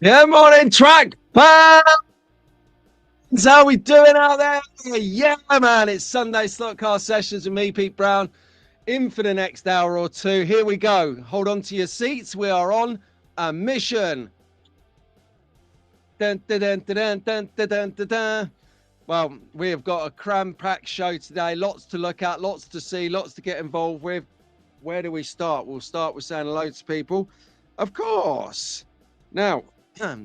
Yeah, morning, track fans. How we doing out there? Yeah, man. It's Sunday Slotcast sessions with me, Pete Brown, in for the next hour or two. Here we go. Hold on to your seats. We are on a mission. Dun, dun, dun, dun, dun, dun, dun, dun, dun. Well, we have got a cram-packed show today. Lots to look at, lots to see, lots to get involved with. Where do we start? We'll start with saying hello to people, of course. Now,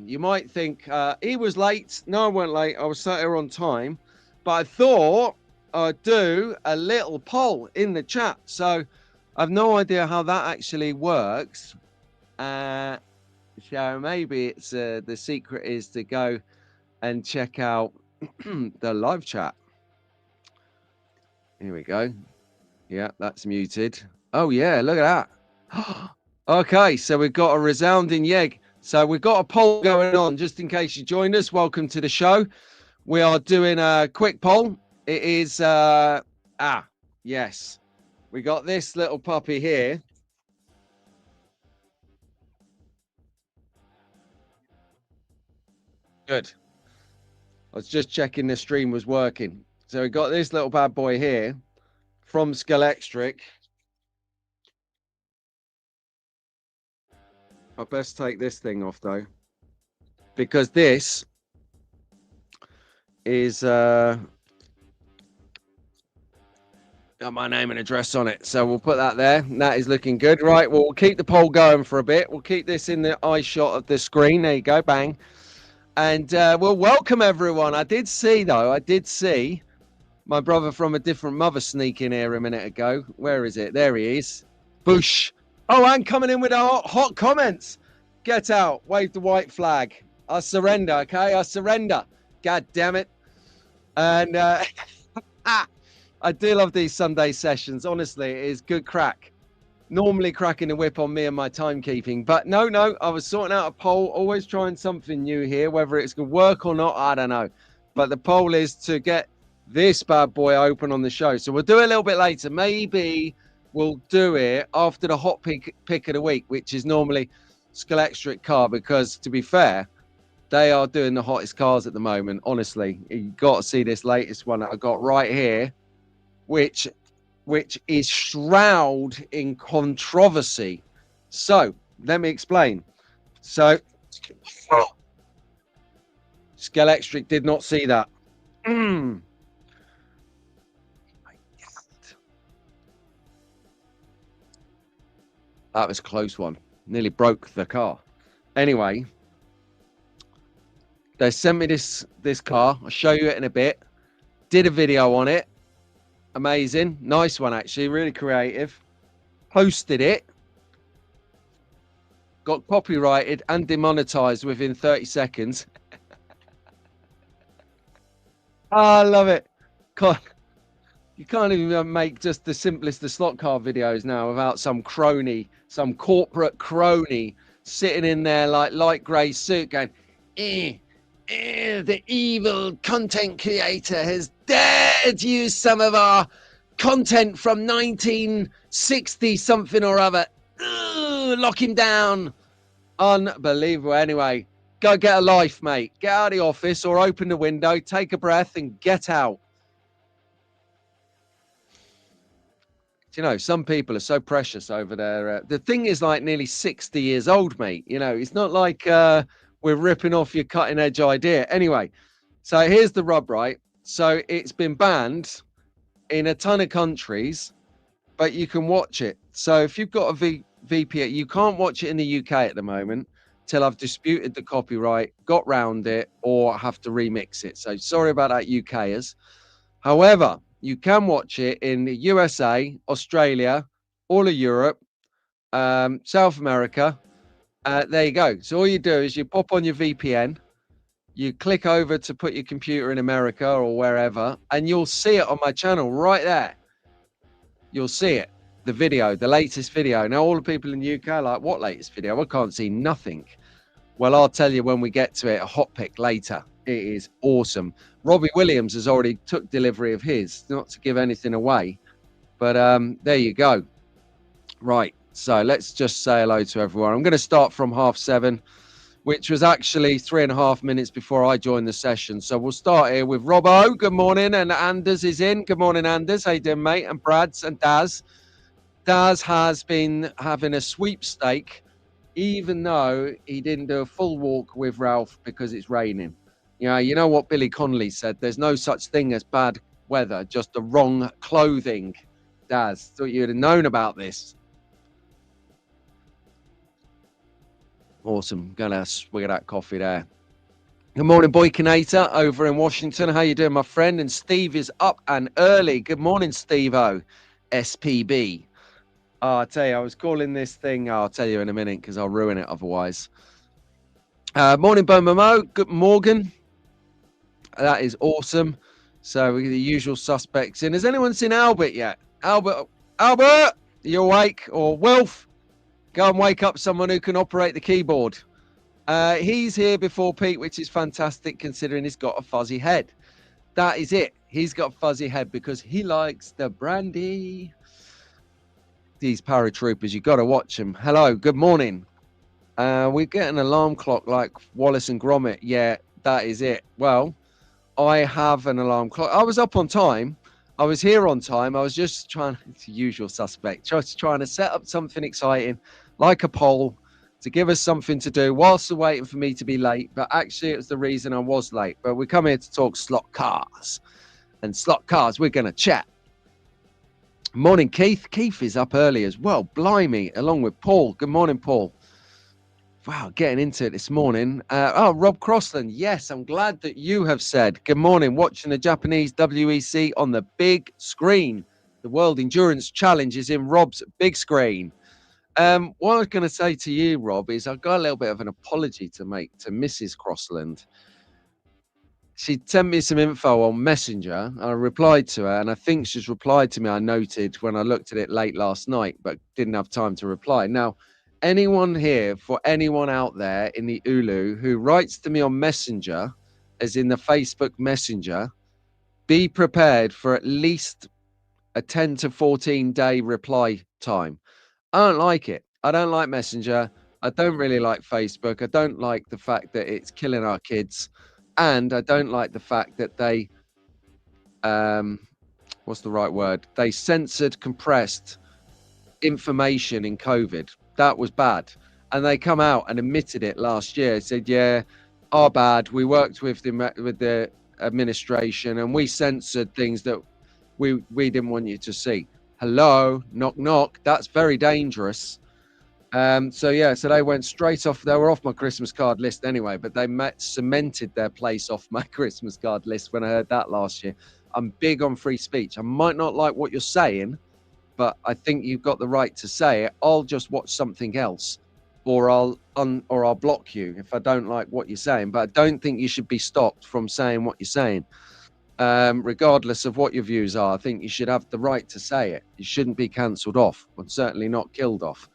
you might think he was late. No, I weren't late. I was sat here on time. But I thought I'd do a little poll in the chat. So I've no idea how that actually works. So maybe it's the secret is to go and check out the live chat. Here we go. Yeah, that's muted. Oh, yeah, look at that. Okay, so we've got a resounding yeg. So we've got a poll going on, just in case you joined us. Welcome to the show. We are doing a quick poll. It is, yes. We got this little puppy here. Good. I was just checking the stream was working. So we got this little bad boy here from Scalextric. I best take this thing off though, because this is got my name and address on it, so we'll put that there. That is looking good. Right, well, we'll keep the poll going for a bit. We'll keep this in the eye shot of the screen. There you go, bang. And we'll welcome everyone. I did see my brother from a different mother sneak in here a minute ago. Where is it? There he is. Boosh. Oh, and coming in with our hot comments. Get out. Wave the white flag. I surrender, okay? I surrender. God damn it. And I do love these Sunday sessions. Honestly, it is good crack. Normally cracking the whip on me and my timekeeping. But no, I was sorting out a poll. Always trying something new here. Whether it's going to work or not, I don't know. But the poll is to get this bad boy open on the show. So we'll do it a little bit later. Maybe we'll do it after the hot pick of the week, which is normally Scalextric car, because to be fair, they are doing the hottest cars at the moment. Honestly, you got to see this latest one that I got right here, which is shrouded in controversy. So let me explain. So Scalextric did not see that. That was a close one. Nearly broke the car. Anyway, they sent me this car. I'll show you it in a bit. Did a video on it. Amazing. Nice one, actually. Really creative. Posted it. Got copyrighted and demonetized within 30 seconds. I love it. God. You can't even make just the simplest of slot car videos now without some crony, some corporate crony sitting in there like light grey suit going, the evil content creator has dared use some of our content from 1960 something or other. Lock him down. Unbelievable. Anyway, go get a life, mate. Get out of the office or open the window, take a breath and get out. You know, some people are so precious over there. The thing is like nearly 60 years old, mate. You know, it's not like we're ripping off your cutting edge idea. Anyway, so here's the rub, right? So it's been banned in a ton of countries, but you can watch it. So if you've got a VPN, you can't watch it in the UK at the moment till I've disputed the copyright, got round it, or have to remix it. So sorry about that, UKers. However, you can watch it in the USA, Australia, all of Europe, South America. There you go. So all you do is you pop on your VPN, you click over to put your computer in America or wherever, and you'll see it on my channel right there. You'll see it, the video, the latest video. Now, all the people in the UK are like, what latest video? I can't see nothing. Well, I'll tell you when we get to it, a hot pick later. It is awesome. Robbie Williams has already took delivery of his, not to give anything away, but there you go. Right, so let's just say hello to everyone. I'm going to start from 7:30. which was actually 3.5 minutes before I joined the session. So we'll start here with Robbo. Good morning. And Anders is in. Good morning, Anders. How you doing, mate? And Brad's and Daz. Daz has been having a sweepstake, even though he didn't do a full walk with Ralph because it's raining. You know what Billy Connolly said? There's no such thing as bad weather, just the wrong clothing. Daz, thought you'd have known about this. Awesome. Gonna swig that coffee there. Good morning, Boykinator over in Washington. How you doing, my friend? And Steve is up and early. Good morning, Steve-O. SPB. Oh, I tell you, I was calling this thing. I'll tell you in a minute because I'll ruin it otherwise. Morning, Bomomo. Good Morgan. That is awesome. So we get the usual suspects in. Has anyone seen Albert yet? Albert, are you awake? Or Wilf? Go and wake up someone who can operate the keyboard. He's here before Pete, which is fantastic considering he's got a fuzzy head. That is it. He's got a fuzzy head because he likes the brandy. These paratroopers, you got to watch them. Hello, good morning. We get an alarm clock like Wallace and Gromit. Yeah, that is it. Well, I have an alarm clock. I was up on time. I was here on time. I was just trying, it's the usual suspect, just trying to set up something exciting, like a poll, to give us something to do whilst they're waiting for me to be late. But actually, it was the reason I was late. But we come here to talk slot cars. And slot cars, we're going to chat. Morning, Keith. Keith is up early as well. Blimey, along with Paul. Good morning, Paul. Wow, getting into it this morning. Rob Crossland. Yes, I'm glad that you have said good morning. Watching the Japanese WEC on the big screen. The World Endurance Challenge is in Rob's big screen. What I was going to say to you, Rob, is I've got a little bit of an apology to make to Mrs. Crossland. She sent me some info on Messenger. I replied to her, and I think she's replied to me. I noted when I looked at it late last night, but didn't have time to reply. Now, anyone here, for anyone out there in the Ulu who writes to me on Messenger, as in the Facebook Messenger, be prepared for at least a 10 to 14 day reply time. I don't like it. I don't like Messenger. I don't really like Facebook. I don't like the fact that it's killing our kids. And I don't like the fact that they, what's the right word? They censored, compressed information in COVID. That was bad. And they come out and admitted it last year. Said, yeah, our bad. We worked with the administration and we censored things that we didn't want you to see. Hello, knock, knock. That's very dangerous. So they went straight off. They were off my Christmas card list anyway, but they cemented their place off my Christmas card list when I heard that last year. I'm big on free speech. I might not like what you're saying, but I think you've got the right to say it. I'll just watch something else, or I'll block you if I don't like what you're saying. But I don't think you should be stopped from saying what you're saying. Regardless of what your views are, I think you should have the right to say it. You shouldn't be cancelled off, and certainly not killed off.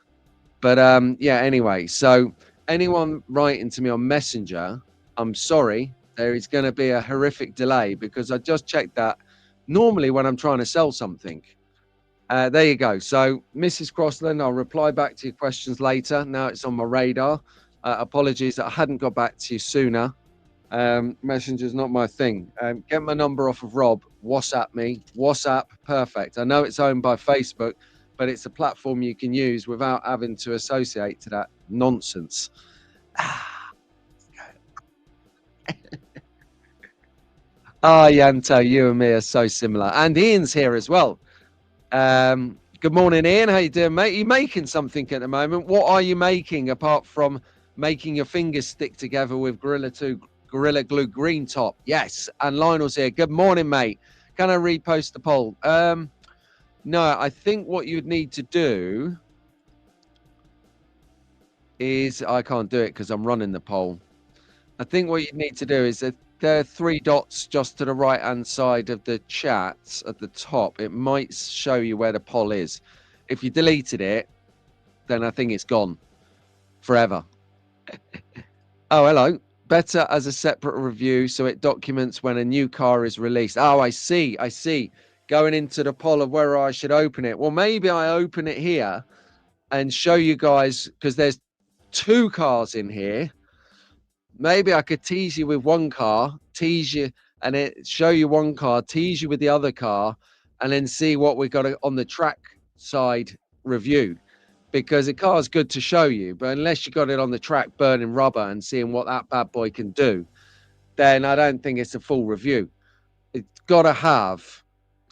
But anyway, so anyone writing to me on Messenger, I'm sorry, there is going to be a horrific delay because I just checked that normally when I'm trying to sell something. There you go. So, Mrs. Crossland, I'll reply back to your questions later. Now it's on my radar. Apologies that I hadn't got back to you sooner. Messenger's not my thing. Get my number off of Rob. WhatsApp me. WhatsApp, perfect. I know it's owned by Facebook, but it's a platform you can use without having to associate to that nonsense. Yanto, you and me are so similar. And Ian's here as well. Good morning, Ian. How you doing, mate? Are you making something at the moment? What are you making apart from making your fingers stick together with Gorilla Glue Green Top? Yes. And Lionel's here. Good morning, mate. Can I repost the poll? No, I think what you'd need to do is, I can't do it because I'm running the poll. I think what you need to do is there are 3 dots just to the right-hand side of the chat at the top. It might show you where the poll is. If you deleted it, then I think it's gone forever. Oh, hello. Better as a separate review so it documents when a new car is released. Oh, I see. Going into the poll of where I should open it. Well, maybe I open it here and show you guys, because there's 2 cars in here. maybe I could tease you with one car, tease you, and it show you one car, tease you with the other car, and then see what we got on the track side review. Because the car's good to show you, but unless you got it on the track burning rubber and seeing what that bad boy can do, then I don't think it's a full review. It's got to have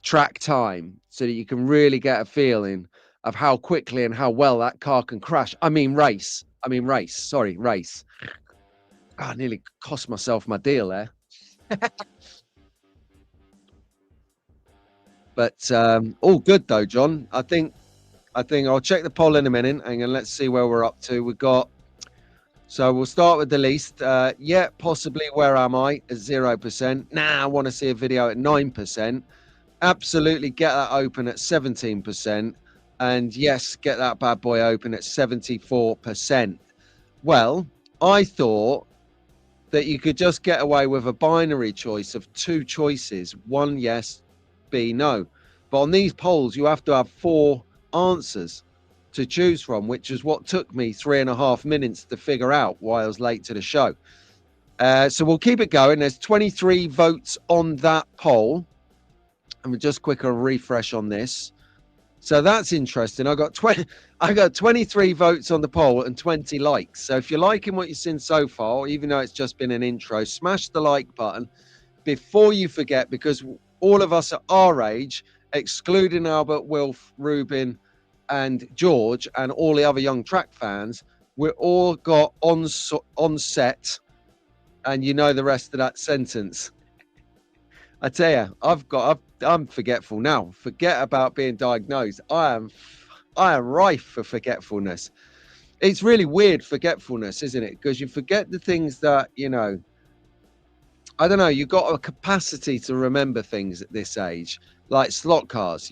track time so that you can really get a feeling of how quickly and how well that car can crash. I mean, race. Sorry, race. God, I nearly cost myself my deal there. But all good though, John. I think I'll check the poll in a minute and let's see where we're up to. We've got, so we'll start with the least. Yeah, possibly. Where am I? At 0%. Nah, I want to see a video at 9%. Absolutely get that open at 17%. And yes, get that bad boy open at 74%. Well, I thought that you could just get away with a binary choice of two choices, one yes, B no. But on these polls, you have to have 4 answers to choose from, which is what took me 3.5 minutes to figure out why I was late to the show. So we'll keep it going. There's 23 votes on that poll. And we'll just quicker refresh on this. So that's interesting. I got 23 votes on the poll and 20 likes. So if you're liking what you've seen so far, even though it's just been an intro, smash the like button before you forget, because all of us at our age, excluding Albert, Wilf, Ruben, and George, and all the other young track fans, we're all got on set, and you know the rest of that sentence. I tell you, I'm forgetful now. Forget about being diagnosed. I am rife for forgetfulness. It's really weird forgetfulness, isn't it? Because you forget the things that, I don't know, you've got a capacity to remember things at this age, like slot cars.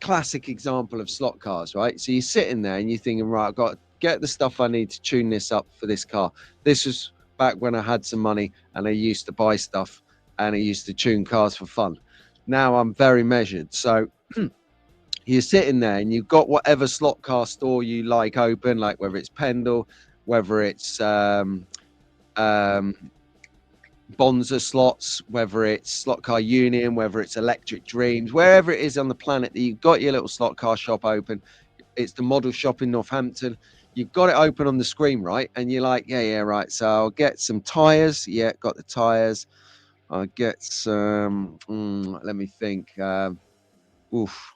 Classic example of slot cars, right? So you're sitting there and you're thinking, right, I've got to get the stuff I need to tune this up for this car. This was back when I had some money and I used to buy stuff and I used to tune cars for fun. Now I'm very measured. So you're sitting there and you've got whatever slot car store you like open, like whether it's Pendle, whether it's Bonza slots, whether it's Slot Car Union, whether it's Electric Dreams, wherever it is on the planet that you've got your little slot car shop open. It's the model shop in Northampton. You've got it open on the screen, right? And you're like, yeah, right. So I'll get some tires. Yeah, got the tires. I'll get some, let me think. Oof.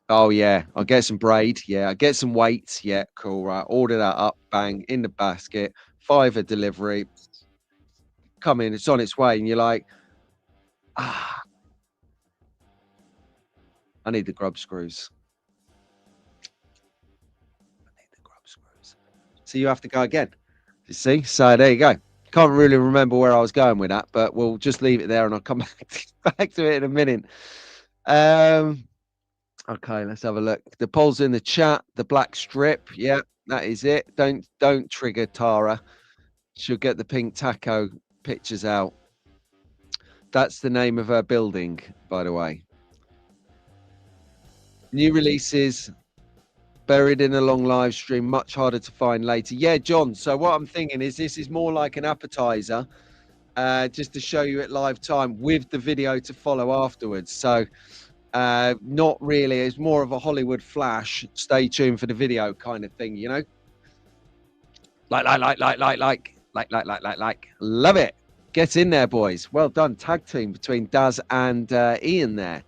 Oh, yeah. I'll get some braid. Yeah. I'll get some weights. Yeah, cool. Right. Order that up. Bang. In the basket. £5 delivery. Come in. It's on its way. And you're like, I need the grub screws. So you have to go again. You see? So there you go. Can't really remember where I was going with that, but we'll just leave it there and I'll come back to it in a minute. Okay, let's have a look. The poll's in the chat. The black strip. Yeah, that is it. Don't trigger Tara. She'll get the pink taco pictures out. That's the name of her building, by the way. New releases buried in a long live stream, much harder to find later. Yeah, John. So what I'm thinking is this is more like an appetizer, just to show you at live time with the video to follow afterwards. So not really. It's more of a Hollywood flash. Stay tuned for the video kind of thing, Like. Love it. Get in there, boys. Well done. Tag team between Daz and Ian there.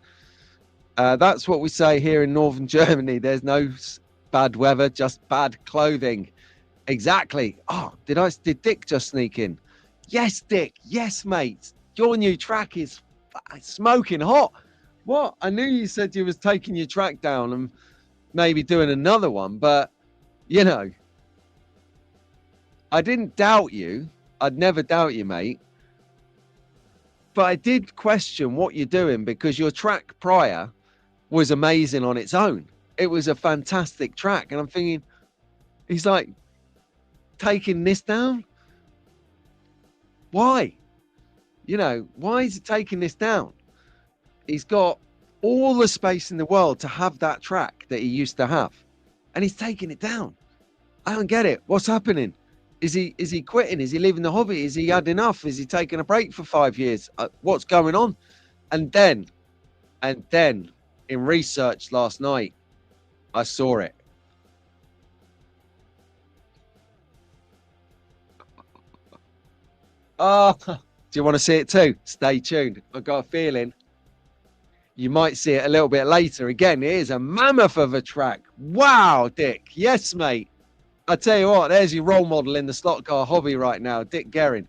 That's what we say here in Northern Germany. There's no bad weather, just bad clothing. Exactly. Oh, did Dick just sneak in? Yes, Dick. Yes, mate. Your new track is smoking hot. What? I knew you said you was taking your track down and maybe doing another one, but I didn't doubt you. I'd never doubt you, mate. But I did question what you're doing because your track prior was amazing on its own. It was a fantastic track. And I'm thinking, he's like, taking this down? Why? Why is he taking this down? He's got all the space in the world to have that track that he used to have. And he's taking it down. I don't get it. What's happening? Is he quitting? Is he leaving the hobby? Is he had enough? Is he taking a break for 5 years? What's going on? And then in research last night, I saw it. Oh, do you want to see it too? Stay tuned. I've got a feeling you might see it a little bit later. Again, it is a mammoth of a track. Wow, Dick. Yes, mate. I tell you what, there's your role model in the slot car hobby right now, Dick Guerin.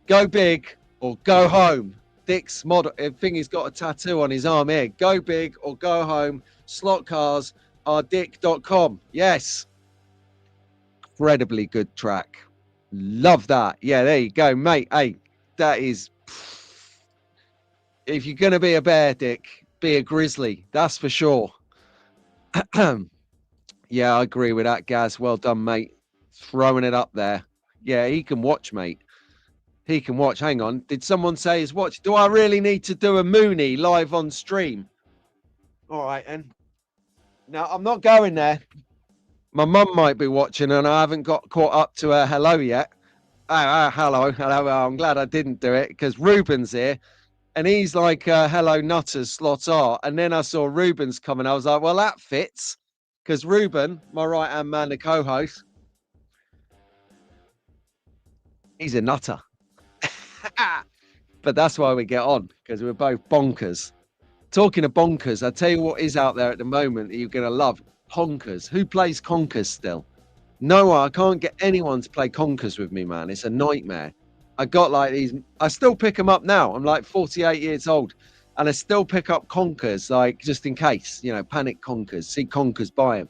Go big or go home. Dick's model, I think he's got a tattoo on his arm here. Go big or go home. Slot cars are dick.com. Yes. Incredibly good track. Love that. Yeah, there you go, mate. Hey, that is. If you're going to be a bear, Dick, be a grizzly. That's for sure. Yeah, I agree with that, Gaz. Well done, mate. Throwing it up there. Yeah, he can watch, mate. He can watch. Hang on. Did someone say his watch? Do I really need to do a Mooney live on stream? All right, then. No, I'm not going there. My mum might be watching and I haven't got caught up to her hello yet. Hello. I'm glad I didn't do it because Ruben's here and he's like, hello, nutters, slot R. And then I saw Ruben's coming. I was like, well, that fits because Ruben, my right hand man, the co host, he's a nutter. But that's why we get on because we're both bonkers. Talking of bonkers, I tell you what is out there at the moment that you're going to love. Conkers. Who plays Conkers still? No, I can't get anyone to play Conkers with me, man. It's a nightmare. I got like these. I still pick them up now. I'm like 48 years old, and I still pick up Conkers, like just in case, panic Conkers. See Conkers, buy them.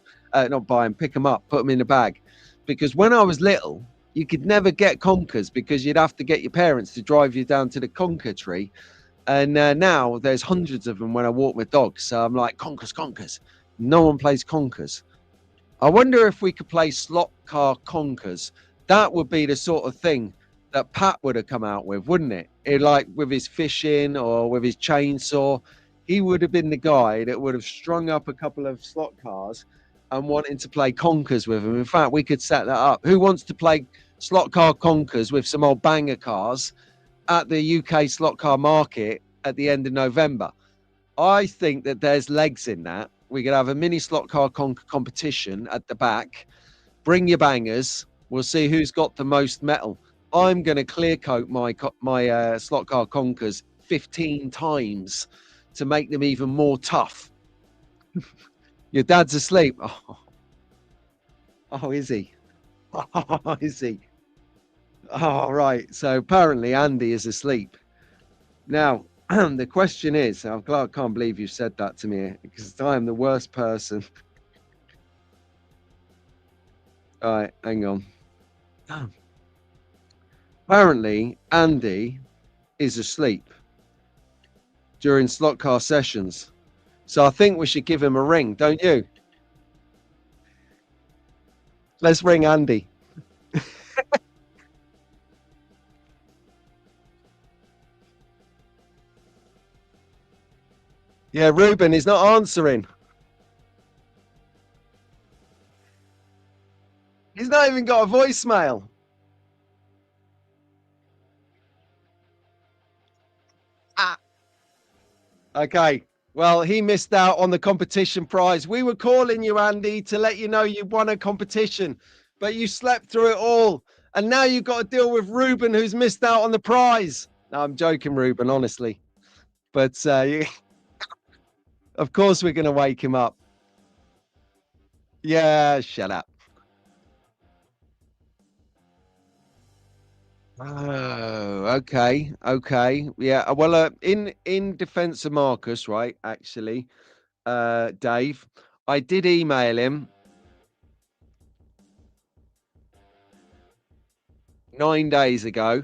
Not buy them, pick them up, put them in the bag. Because when I was little, you could never get Conkers because you'd have to get your parents to drive you down to the Conker tree. And now there's hundreds of them when I walk my dog. So I'm like, Conkers. No one plays Conkers. I wonder if we could play slot car Conkers. That would be the sort of thing that Pat would have come out with, wouldn't it? Like with his fishing or with his chainsaw. He would have been the guy that would have strung up a couple of slot cars and wanting to play Conkers with him. In fact, we could set that up. Who wants to play slot car Conkers with some old banger cars at the UK slot car market at the end of November? I think that there's legs in that. We could have a mini slot car competition at the back. Bring your bangers. We'll see who's got the most metal. I'm going to clear coat my slot car Conkers 15 times to make them even more tough. Your dad's asleep. Oh, is he? Oh, is he? Oh, right. So apparently Andy is asleep. Now, the question is, I'm glad I can't believe you said that to me because I am the worst person. All right, hang on. Apparently, Andy is asleep during slot car sessions. So I think we should give him a ring, don't you? Let's ring Andy. Yeah, Ruben is not answering. He's not even got a voicemail. Okay. Well, he missed out on the competition prize. We were calling you, Andy, to let you know you won a competition, but you slept through it all. And now you've got to deal with Ruben, who's missed out on the prize. No, I'm joking, Ruben, honestly. But of course, we're going to wake him up. Yeah, shut up. Oh, okay. Yeah. Well, in defense of Marcus, right? Actually, Dave, I did email him 9 days ago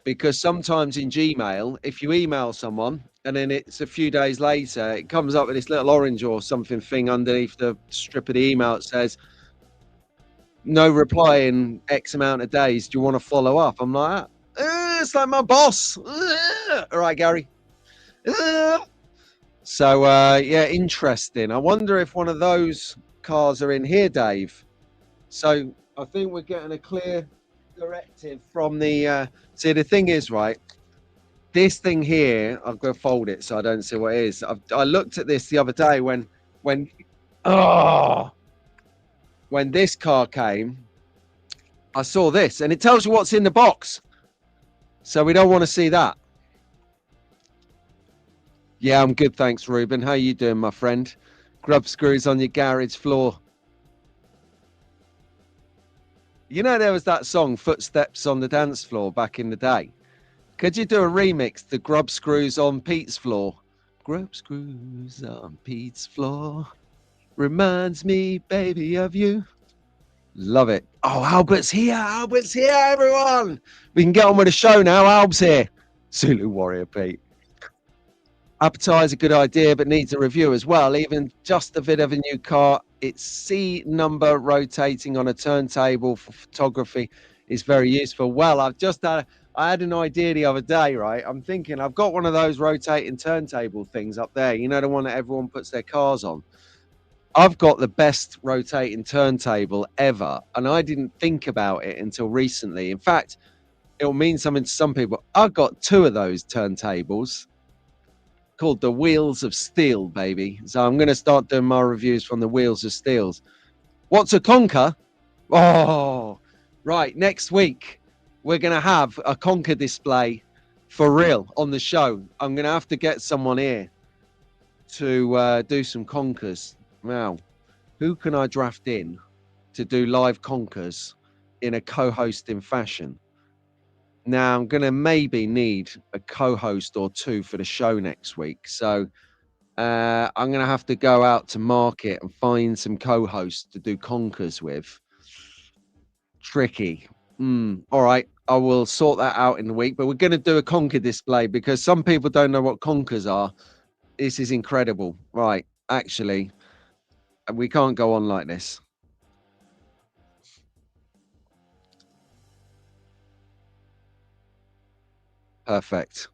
because sometimes in Gmail, if you email someone and then it's a few days later, it comes up with this little orange or something thing underneath the strip of the email. It says, no reply in X amount of days. Do you want to follow up? I'm like, it's like my boss. All right, Gary. So, yeah, interesting. I wonder if one of those cars are in here, Dave. So I think we're getting a clear directive from the. See, the thing is, right? This thing here, I've got to fold it so I don't see what it is. I looked at this the other day when oh when this car came, I saw this, and it tells you what's in the box. So we don't want to see that. Yeah, I'm good, thanks, Ruben. How you doing, my friend? Grub screws on your garage floor. You know, there was that song, Footsteps on the Dance Floor, back in the day. Could you do a remix, the grub screws on Pete's floor? Grub screws on Pete's floor. Reminds me, baby, of you. Love it. Oh, Albert's here. Albert's here, everyone. We can get on with the show now. Alb's here. Zulu Warrior Pete. Appetizer, good idea, but needs a review as well. Even just a bit of a new car. Its C number rotating on a turntable for photography is very useful. Well, I had an idea the other day, right? I'm thinking I've got one of those rotating turntable things up there. You know, the one that everyone puts their cars on. I've got the best rotating turntable ever, and I didn't think about it until recently. In fact, it'll mean something to some people. I've got two of those turntables called the Wheels of Steel, baby. So I'm going to start doing my reviews from the Wheels of Steels. What's a conker? Oh, right. Next week, we're going to have a conker display for real on the show. I'm going to have to get someone here to do some conkers. Now, who can I draft in to do live conkers in a co-hosting fashion? Now, I'm going to maybe need a co-host or two for the show next week. So I'm going to have to go out to market and find some co-hosts to do conkers with. Tricky. All right. I will sort that out in the week. But we're going to do a conker display because some people don't know what conkers are. This is incredible. Right. Actually, we can't go on like this. Perfect.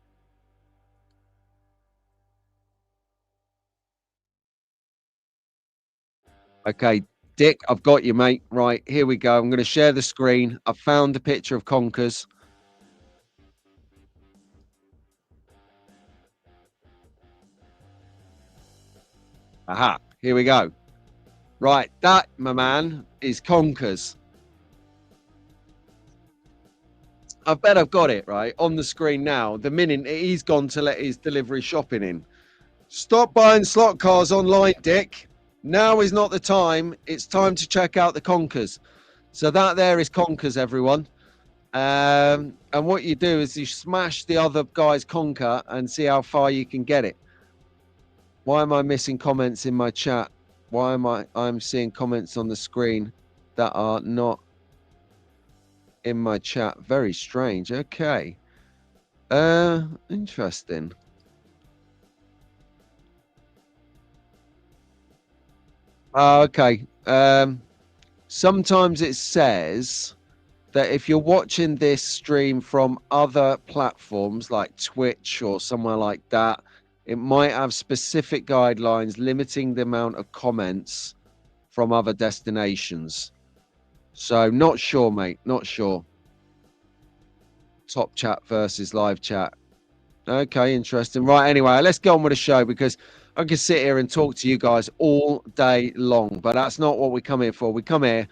Okay, Dick, I've got you, mate. Right, here we go. I'm going to share the screen. I found a picture of conkers. Aha, here we go. Right, that, my man, is conkers. I bet I've got it, right, on the screen now. The minute he's gone to let his delivery shopping in. Stop buying slot cars online, Dick. Now is not the time. It's time to check out the conkers. So that there is conkers, everyone. And what you do is you smash the other guy's conker and see how far you can get it. Why am I missing comments in my chat? Why am I'm seeing comments on the screen that are not in my chat? Very strange. Okay. Interesting. Okay. Sometimes it says that if you're watching this stream from other platforms like Twitch or somewhere like that, it might have specific guidelines limiting the amount of comments from other destinations. So not sure, mate. Not sure. Top chat versus live chat. Okay, interesting. Right, anyway, let's get on with the show because I can sit here and talk to you guys all day long, but that's not what we come here for. We come here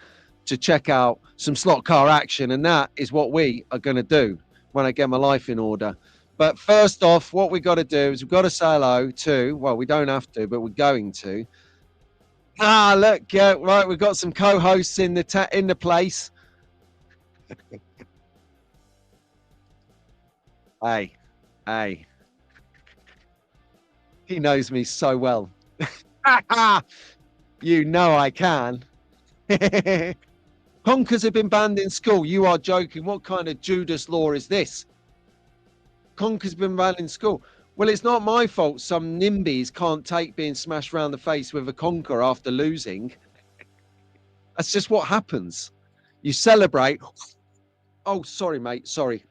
to check out some slot car action, and that is what we are going to do when I get my life in order. But first off, what we got to do is we've got to say hello to, well, we don't have to, but we're going to. Look, right, we've got some co-hosts in the place. Hey. He knows me so well. You know I can. Honkers have been banned in school. You are joking. What kind of Judas law is this? Honkers have been banned in school. Well, it's not my fault some NIMBYs can't take being smashed around the face with a conker after losing. That's just what happens. You celebrate. Oh, sorry, mate. Sorry.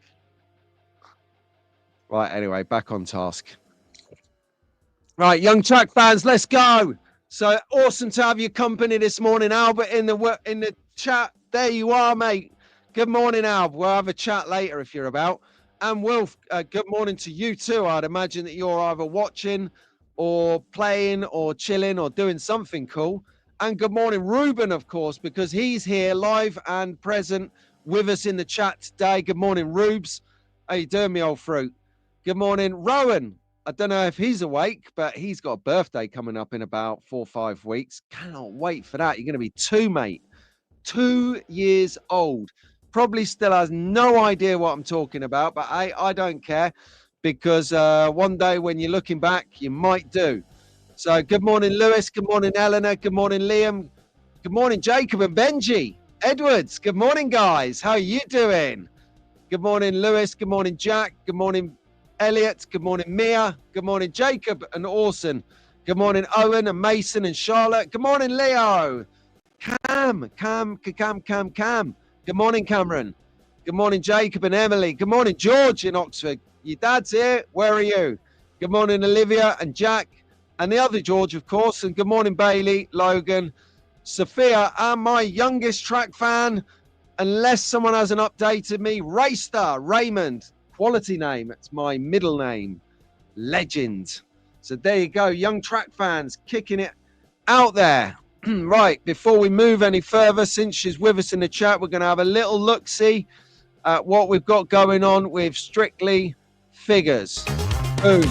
Right, anyway, back on task. Right, young track fans, let's go. So awesome to have your company this morning. Albert in the chat, there you are, mate. Good morning, Alb. We'll have a chat later if you're about. And Wilf, good morning to you too. I'd imagine that you're either watching or playing or chilling or doing something cool. And good morning, Ruben, of course, because he's here live and present with us in the chat today. Good morning, Rubes. How you doing, me old fruit? Good morning, Rowan. I don't know if he's awake, but he's got a birthday coming up in about 4 or 5 weeks. Cannot wait for that. You're going to be 2, mate. 2 years old. Probably still has no idea what I'm talking about, but I don't care because one day when you're looking back, you might do. So good morning, Lewis. Good morning, Eleanor. Good morning, Liam. Good morning, Jacob and Benji. Edwards, good morning, guys. How are you doing? Good morning, Lewis. Good morning, Jack. Good morning, Elliot. Good morning, Mia. Good morning, Jacob and Orson. Good morning, Owen and Mason and Charlotte. Good morning, Leo. Cam. Good morning, Cameron. Good morning, Jacob and Emily. Good morning, George in Oxford. Your dad's here. Where are you? Good morning, Olivia and Jack and the other George, of course. And good morning, Bailey, Logan, Sophia, and my youngest track fan, unless someone hasn't updated me, Raystar, Raymond. Quality name. It's my middle name. Legend. So there you go. Young track fans kicking it out there. Right, before we move any further, since she's with us in the chat, we're going to have a little look-see at what we've got going on with Strictly Figures. Boom.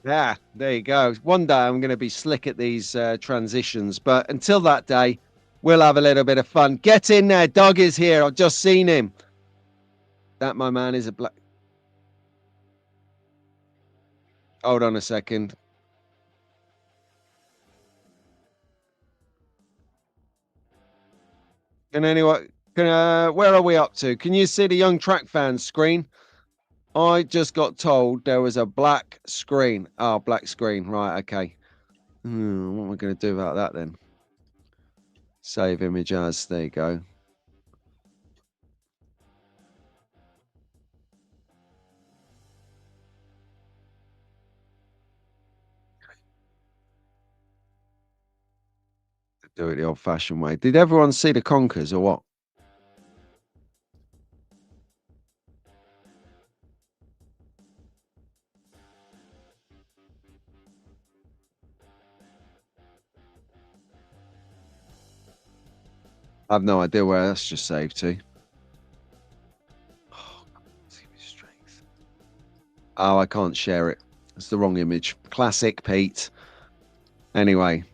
Yeah, there you go. One day I'm going to be slick at these transitions, but until that day, we'll have a little bit of fun. Get in there. Doug is here. I've just seen him. That, my man, is a black. Hold on a second. Can anyone, where are we up to? Can you see the young track fans screen? I just got told there was a black screen. Oh, black screen. Right, okay. What am I going to do about that then? Save image as. There you go. Do it the old-fashioned way. Did everyone see the conkers or what? I have no idea where that's just saved to. Oh, I can't share it. It's the wrong image. Classic Pete. Anyway.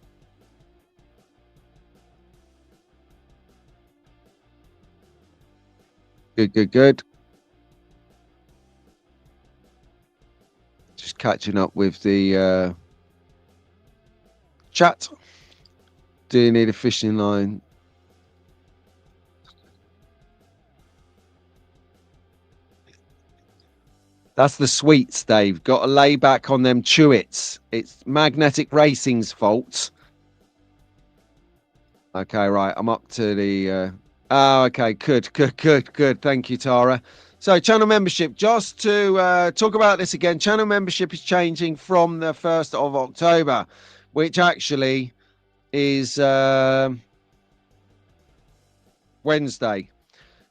Good. Just catching up with the chat. Do you need a fishing line? That's the sweets, Dave. Got to lay back on them Chewits. It's Magnetic Racing's fault. Okay, right. I'm up to the... Oh, okay. Good. Thank you, Tara. So channel membership, just to talk about this again, channel membership is changing from the 1st of October, which actually is Wednesday.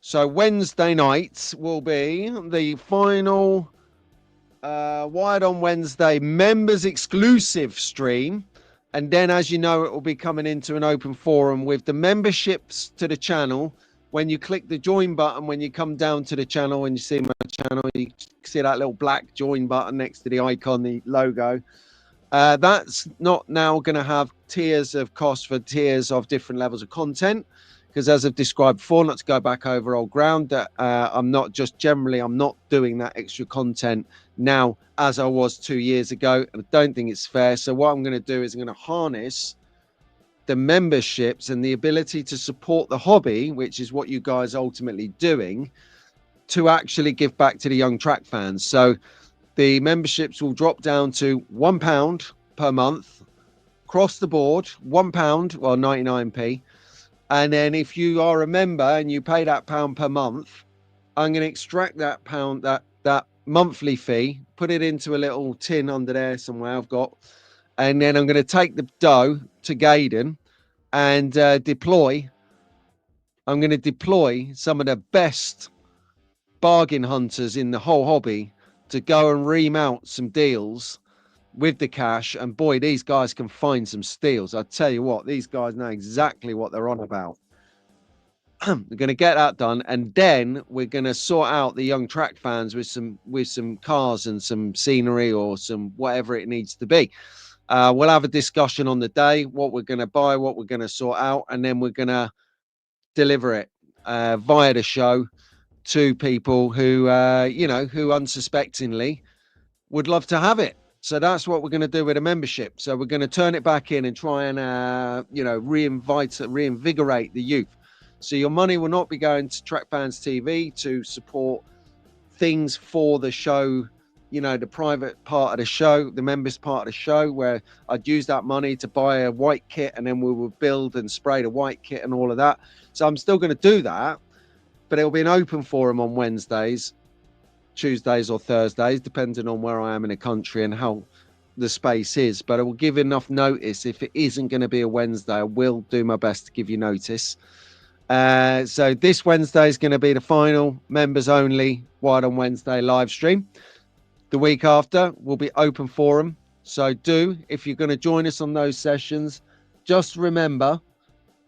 So Wednesday nights will be the final Wired on Wednesday members exclusive stream. And then, as you know, it will be coming into an open forum with the memberships to the channel. when you click the join button, when you come down to the channel and you see my channel, you see that little black join button next to the icon, the logo. That's not now going to have tiers of cost for tiers of different levels of content, because as I've described before, not to go back over old ground, that I'm not doing that extra content now as I was 2 years ago, and I don't think it's fair. So what I'm going to do is I'm going to harness the memberships and the ability to support the hobby, which is what you guys are ultimately doing, to actually give back to the young track fans. So the memberships will drop down to £1 per month across the board, £1, well, 99p. And then if you are a member and you pay that £1 per month, I'm going to extract that pound, that monthly fee, put it into a little tin under there somewhere I've got, and then I'm going to take the dough to Gaydon and deploy. I'm going to deploy some of the best bargain hunters in the whole hobby to go and remount some deals with the cash. And boy, these guys can find some steals. I tell you what, these guys know exactly what they're on about. We're going to get that done, and then we're going to sort out the young track fans with some cars and some scenery or some whatever it needs to be. We'll have a discussion on the day, what we're going to buy, what we're going to sort out, and then we're going to deliver it via the show to people who, who unsuspectingly would love to have it. So that's what we're going to do with a membership. So we're going to turn it back in and try and, reinvigorate the youth. So your money will not be going to Track Fans TV to support things for the show, the private part of the show, the members part of the show, where I'd use that money to buy a white kit and then we will build and spray the white kit and all of that. So I'm still going to do that, but it'll be an open forum on Wednesdays, Tuesdays or Thursdays, depending on where I am in the country and how the space is. But I will give enough notice. If it isn't going to be a Wednesday, I will do my best to give you notice. So this Wednesday is going to be the final members only Wild on Wednesday live stream. The week after will be open forum. So if you're going to join us on those sessions, just remember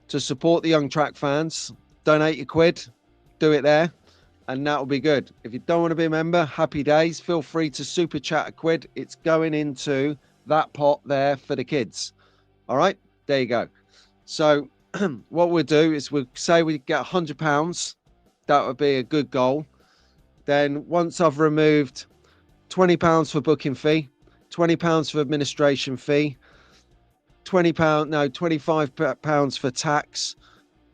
to support the young track fans. Donate your quid, do it there, and that will be good. If you don't want to be a member, happy days. Feel free to super chat a quid. It's going into that pot there for the kids. All right, there you go. So what we'll do is we'll say we get £100. That would be a good goal. Then once I've removed £20 for booking fee, £20 for administration fee, £25 for tax,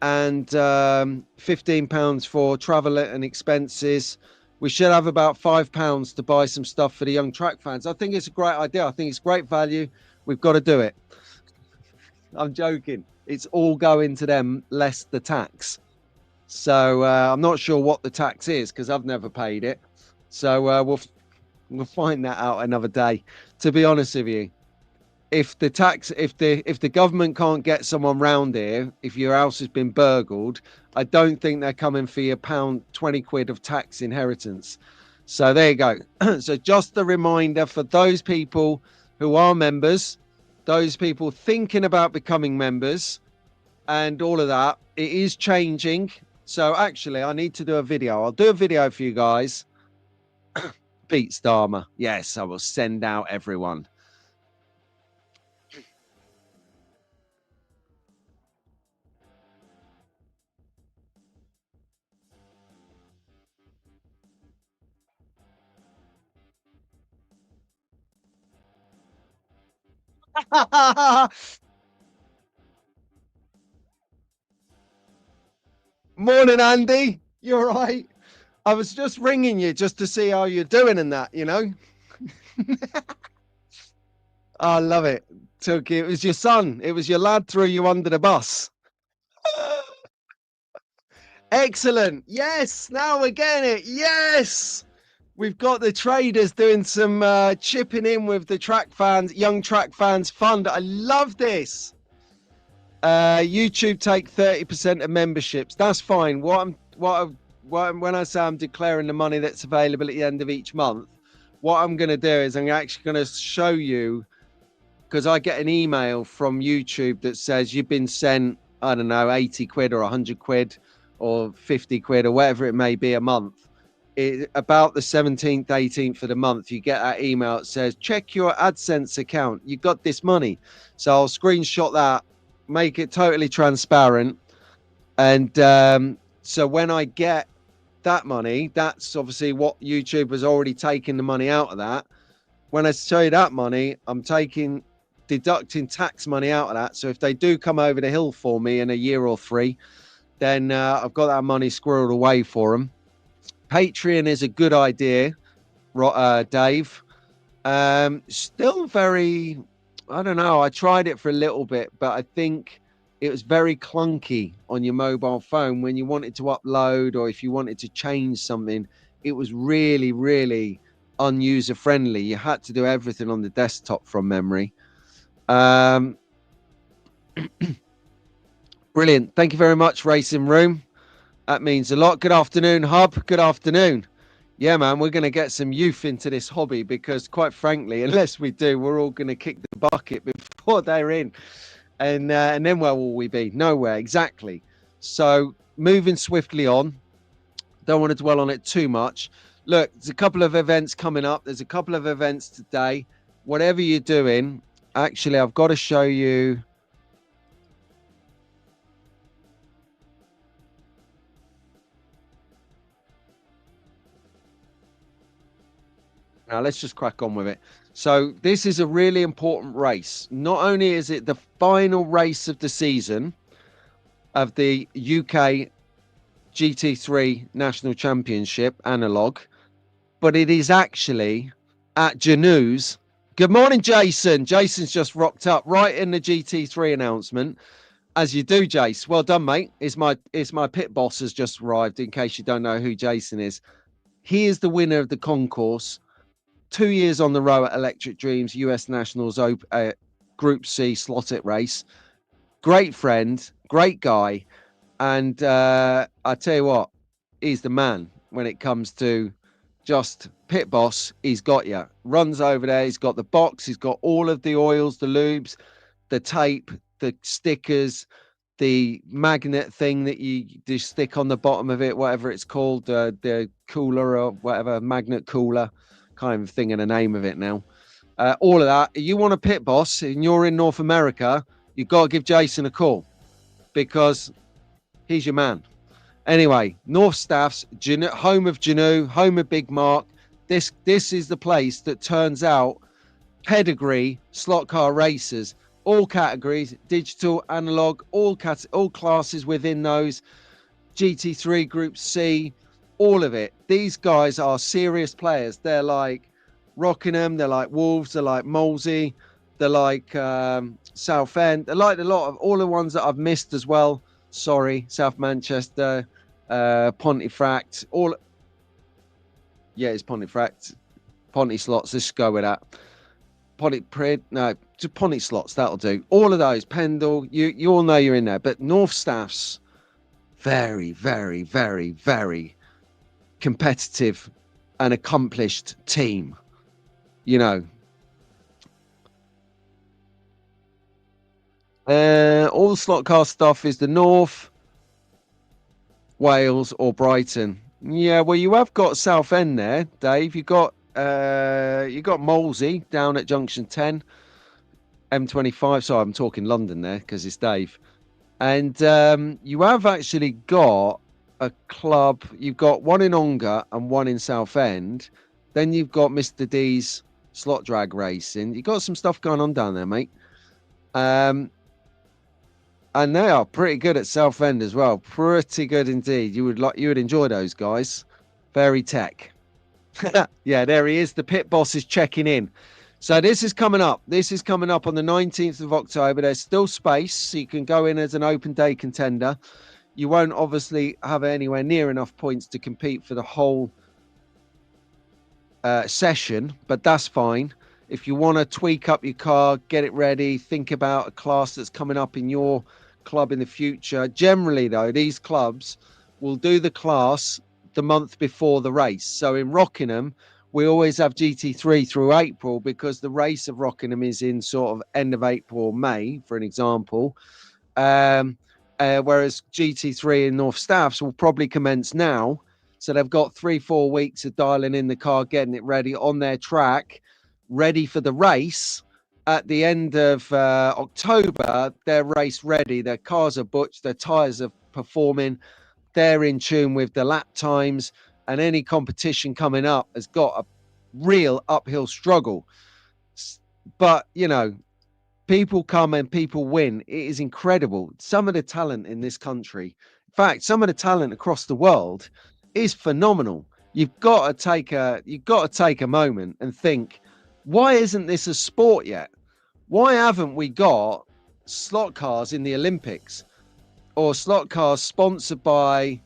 and £15 for travel and expenses, we should have about £5 to buy some stuff for the young track fans. I think it's a great idea. I think it's great value. We've got to do it. I'm joking. It's all going to them, less the tax. So I'm not sure what the tax is because I've never paid it. So we'll find that out another day. To be honest with you, if the government can't get someone round here, if your house has been burgled, I don't think they're coming for your £20 of tax inheritance. So there you go. So just a reminder for those people who are members, those people thinking about becoming members and all of that, it is changing. So actually I need to do a video. I'll do a video for you guys. Pete Starmer. Yes, I will send out everyone. Morning, Andy. You all right? I was just ringing you just to see how you're doing and that, I love it. It was your son. It was your lad threw you under the bus. Excellent. Yes. Now we're getting it. Yes. We've got the traders doing some chipping in with the young track fans fund. I love this. YouTube take 30% of memberships. That's fine. When I say I'm declaring the money that's available at the end of each month, what I'm going to do is I'm actually going to show you, because I get an email from YouTube that says you've been sent, I don't know, 80 quid or 100 quid or 50 quid or whatever it may be a month. About the 17th, 18th of the month, you get that email that says, check your AdSense account. You got this money. So I'll screenshot that, make it totally transparent. And so when I get that money, that's obviously what YouTube has already taken the money out of that. When I show you that money, I'm deducting tax money out of that. So if they do come over the hill for me in a year or 3, then I've got that money squirreled away for them. Patreon is a good idea, Dave. Still very, I don't know. I tried it for a little bit, but I think it was very clunky on your mobile phone when you wanted to upload, or if you wanted to change something. It was really, really unuser friendly. You had to do everything on the desktop from memory. Brilliant. Thank you very much, Racing Room. That means a lot. Good afternoon, Hub. Good afternoon. Yeah, man, we're going to get some youth into this hobby because, quite frankly, unless we do, we're all going to kick the bucket before they're in. And then where will we be? Nowhere, exactly. So moving swiftly on. Don't want to dwell on it too much. Look, there's a couple of events coming up. There's a couple of events today. Whatever you're doing, actually, I've got to show you. Now, let's just crack on with it. So this is a really important race. Not only is it the final race of the season of the UK GT3 National Championship analog, but it is actually at Janus. Good morning, Jason. Jason's just rocked up right in the GT3 announcement. As you do, Jace. Well done, mate. It's my pit boss has just arrived, in case you don't know who Jason is. He is the winner of the concourse. 2 years on the row at Electric Dreams US Nationals Group C slot it race. Great friend, great guy. And I tell you what, he's the man when it comes to just pit boss. He's got you. Runs over there. He's got the box. He's got all of the oils, the lubes, the tape, the stickers, the magnet thing that you just stick on the bottom of it, whatever it's called, the cooler or whatever, magnet cooler. Can't even think of the name of it now. All of that. You want a pit boss and you're in North America, you've got to give Jason a call because he's your man. Anyway, North Staffs, home of Janu, home of Big Mark. This is the place that turns out pedigree slot car racers, all categories, digital, analog, all classes within those, GT3, Group C, all of it. These guys are serious players. They're like Rockingham, they're like Wolves, they're like Molesey, they're like Southend. They're like a lot of all the ones that I've missed as well. Sorry, South Manchester, Pontefract, all. Yeah, it's Pontefract, Ponty Slots. Let's go with that. Ponty Slots. That'll do. All of those. Pendle. You all know you're in there. But North Staffs, very, very, very, very competitive and accomplished team. You know. All the slot car stuff is the North, Wales or Brighton. Yeah, well, you have got Southend there, Dave. You got Molesey down at Junction 10, M25. Sorry, I'm talking London there because it's Dave. And you have actually got a club. You've got one in Ongar and one in Southend. Then you've got Mr. D's slot drag racing. You've got some stuff going on down there, mate. And they are pretty good at Southend as well. Pretty good indeed. You would enjoy those guys. Very tech. Yeah, there he is. The pit boss is checking in. So this is coming up. This is coming up on the 19th of October. There's still space, so you can go in as an open day contender. You won't obviously have anywhere near enough points to compete for the whole session, but that's fine. If you want to tweak up your car, get it ready, think about a class that's coming up in your club in the future. Generally, though, these clubs will do the class the month before the race. So in Rockingham, we always have GT3 through April because the race of Rockingham is in sort of end of April or May, for an example. whereas GT3 in North Staffs will probably commence now. So they've got 3-4 weeks of dialing in the car, getting it ready on their track, ready for the race. At the end of October, they're race ready. Their cars are butched, their tyres are performing, they're in tune with the lap times, and any competition coming up has got a real uphill struggle. But, you know, people come and people win. It is incredible. Some of the talent in this country, in fact, some of the talent across the world is phenomenal. You've got to take a moment and think, why isn't this a sport yet? Why haven't we got slot cars in the Olympics or slot cars sponsored by,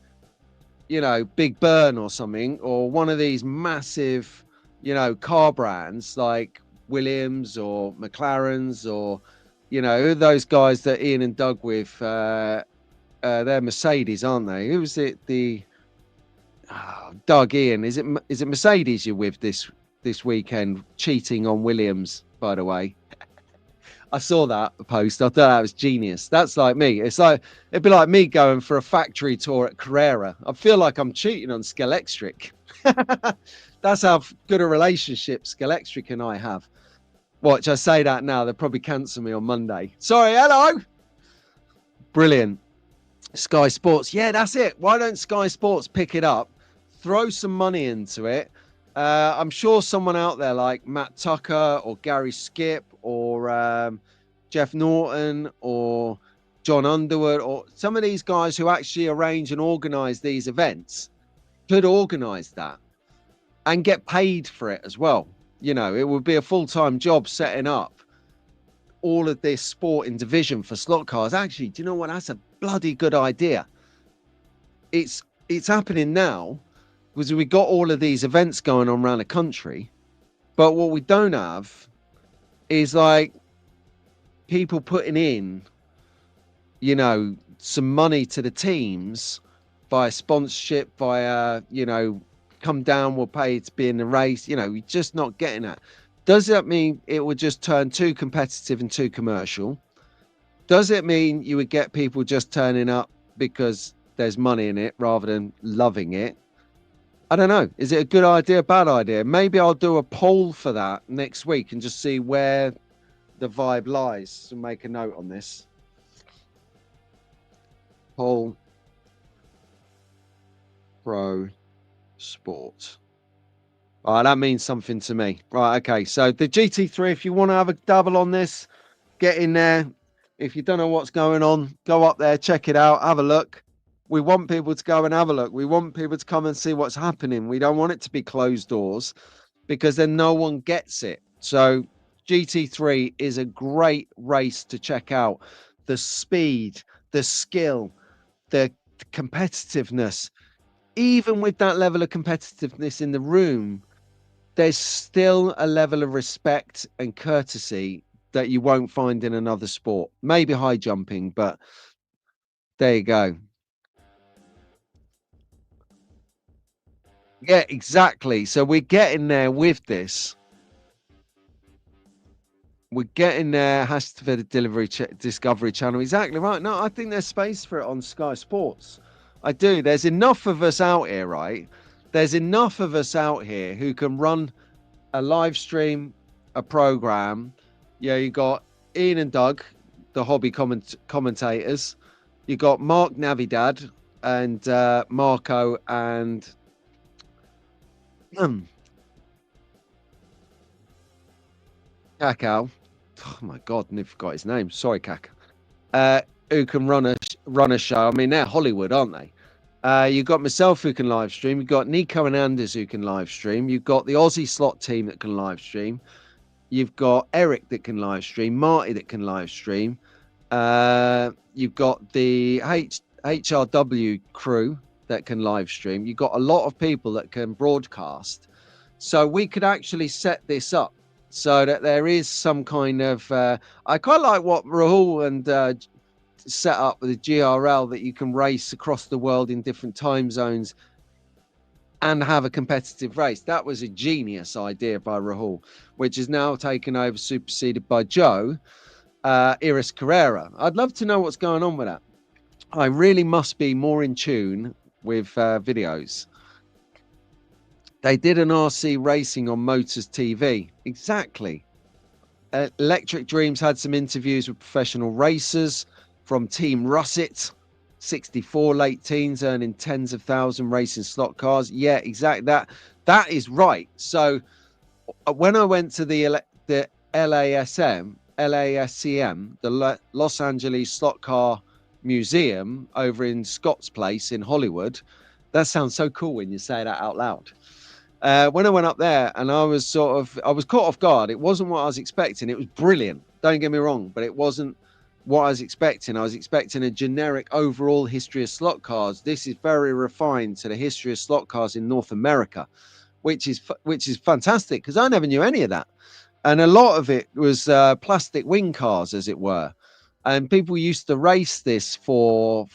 you know, Big Burn or something, or one of these massive, you know, car brands like Williams or McLaren's, or, you know, those guys that Ian and Doug with, they're Mercedes, aren't they? Who was it? Doug, Ian, is it Mercedes you're with this weekend, cheating on Williams, by the way? I saw that post. I thought that was genius. That's like me. It'd be like me going for a factory tour at Carrera. I feel like I'm cheating on Scalextric. That's how good a relationship Scalextric and I have. Watch, I say that now, they'll probably cancel me on Monday. Sorry, hello. Brilliant. Sky Sports. Yeah, that's it. Why don't Sky Sports pick it up, throw some money into it? I'm sure someone out there like Matt Tucker or Gary Skip or Jeff Norton or John Underwood or some of these guys who actually arrange and organize these events could organize that and get paid for it as well. You know, it would be a full-time job setting up all of this sporting division for slot cars. Actually, do you know what? That's a bloody good idea. It's happening now because we got all of these events going on around the country, but what we don't have is like people putting in, you know, some money to the teams via sponsorship, via, you know, come down, we'll pay to be in the race. You know, we're just not getting that. Does that mean it would just turn too competitive and too commercial? Does it mean you would get people just turning up because there's money in it rather than loving it? I don't know. Is it a good idea, bad idea? Maybe I'll do a poll for that next week and just see where the vibe lies. So make a note on this. Poll pro sport. Right, that means something to me. Right, okay. So the GT3, if you want to have a double on this, get in there. If you don't know what's going on, go up there, check it out, have a look. We want people to go and have a look. We want people to come and see what's happening. We don't want it to be closed doors because then no one gets it. So GT3 is a great race to check out. The speed, the skill, the competitiveness. Even with that level of competitiveness in the room, there's still a level of respect and courtesy that you won't find in another sport. Maybe high jumping, but there you go. Yeah, exactly. So we're getting there with this. We're getting there. Has to be the Discovery Channel. Exactly right. No, I think there's space for it on Sky Sports. I do. There's enough of us out here, right? There's enough of us out here who can run a live stream, a program. Yeah, you got Ian and Doug, the hobby commentators. You got Mark Navidad and Marco and Cacao. Oh my God, I forgot his name. Sorry, Cacao. Who can run a show? I mean, they're Hollywood, aren't they? You've got myself who can live stream. You've got Nico and Anders who can live stream. You've got the Aussie slot team that can live stream. You've got Eric that can live stream. Marty that can live stream. You've got the HRW crew that can live stream. You've got a lot of people that can broadcast. So we could actually set this up so that there is some kind of... I quite like what Rahul and... set up with the GRL, that you can race across the world in different time zones and have a competitive race. That was a genius idea by Rahul, which is now taken over, superseded by Joe Iris Carrera. I'd love to know what's going on with that. I really must be more in tune with videos. They did an RC racing on Motors TV. Exactly. Electric Dreams had some interviews with professional racers from Team Russet, 64 late teens earning tens of thousands racing slot cars. Yeah, exactly. That is right. So when I went to the LASCM, the Los Angeles Slot Car Museum over in Scott's Place in Hollywood, that sounds so cool when you say that out loud. When I went up there, and I was caught off guard. It wasn't what I was expecting. It was brilliant. Don't get me wrong, but it wasn't what I was expecting. I was expecting a generic overall history of slot cars. This is very refined to the history of slot cars in North America, which is fantastic because I never knew any of that. And a lot of it was plastic wing cars, as it were. And people used to race this for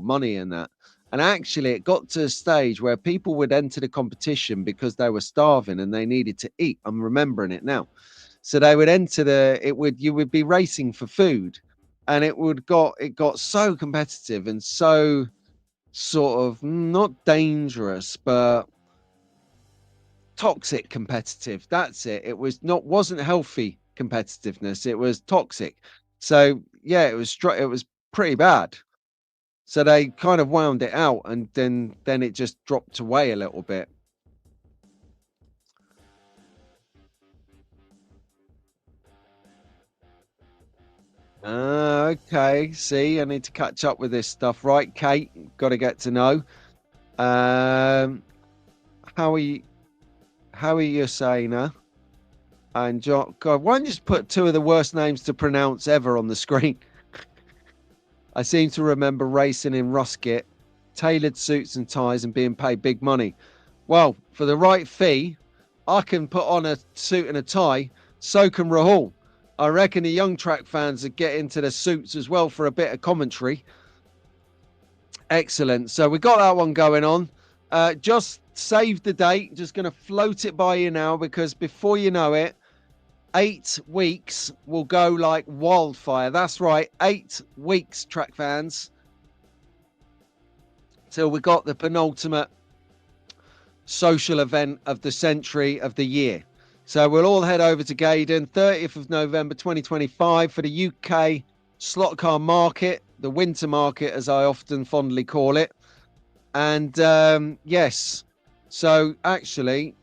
money and that. And actually, it got to a stage where people would enter the competition because they were starving and they needed to eat. I'm remembering it now. So they would enter you would be racing for food, and it got so competitive and so sort of not dangerous, but toxic competitive. That's it. It wasn't healthy competitiveness. It was toxic. So yeah, it was pretty bad. So they kind of wound it out, and then it just dropped away a little bit. Okay. See, I need to catch up with this stuff, right, Kate? Got to get to know. Um, how are you? How are you, Sana? And John? God, why don't you just put two of the worst names to pronounce ever on the screen? I seem to remember racing in Rusket, tailored suits and ties, and being paid big money. Well, for the right fee, I can put on a suit and a tie. So can Rahul. I reckon the young track fans would get into the suits as well for a bit of commentary. Excellent. So we got that one going on. Just save the date. Just going to float it by you now because before you know it, 8 weeks will go like wildfire. That's right, 8 weeks, track fans, till we got the penultimate social event of the century of the year. So we'll all head over to Gaydon, 30th of November 2025 for the UK slot car market, the winter market, as I often fondly call it. And yes, so actually,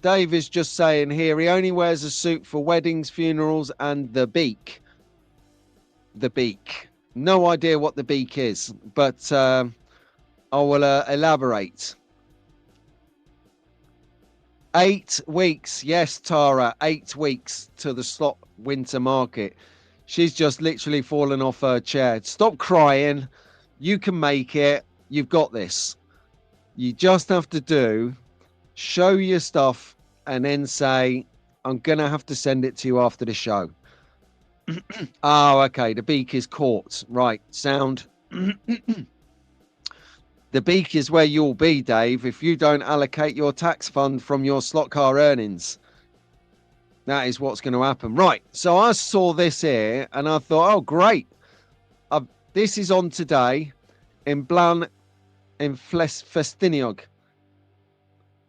Dave is just saying here he only wears a suit for weddings, funerals, and the beak. The beak. No idea what the beak is, but I will elaborate. 8 weeks. Yes, Tara, 8 weeks to the slot winter market. She's just literally fallen off her chair. Stop crying. You can make it. You've got this. You just have to show your stuff and then say, I'm going to have to send it to you after the show. Oh, okay. The beak is caught. Right. Sound. The beak is where you'll be, Dave, if you don't allocate your tax fund from your slot car earnings. That is what's going to happen. Right. So I saw this here and I thought, oh, great. This is on today in Festiniog.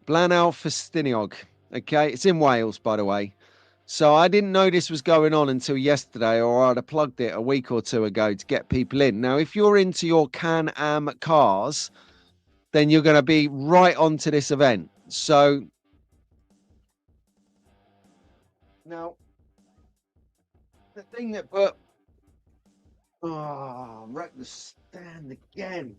Blanau Festiniog. Okay. It's in Wales, by the way. So I didn't know this was going on until yesterday, or I'd have plugged it a week or two ago to get people in. Now, if you're into your Can-Am cars, then you're going to be right onto this event. So now, the thing that put wreck the stand again.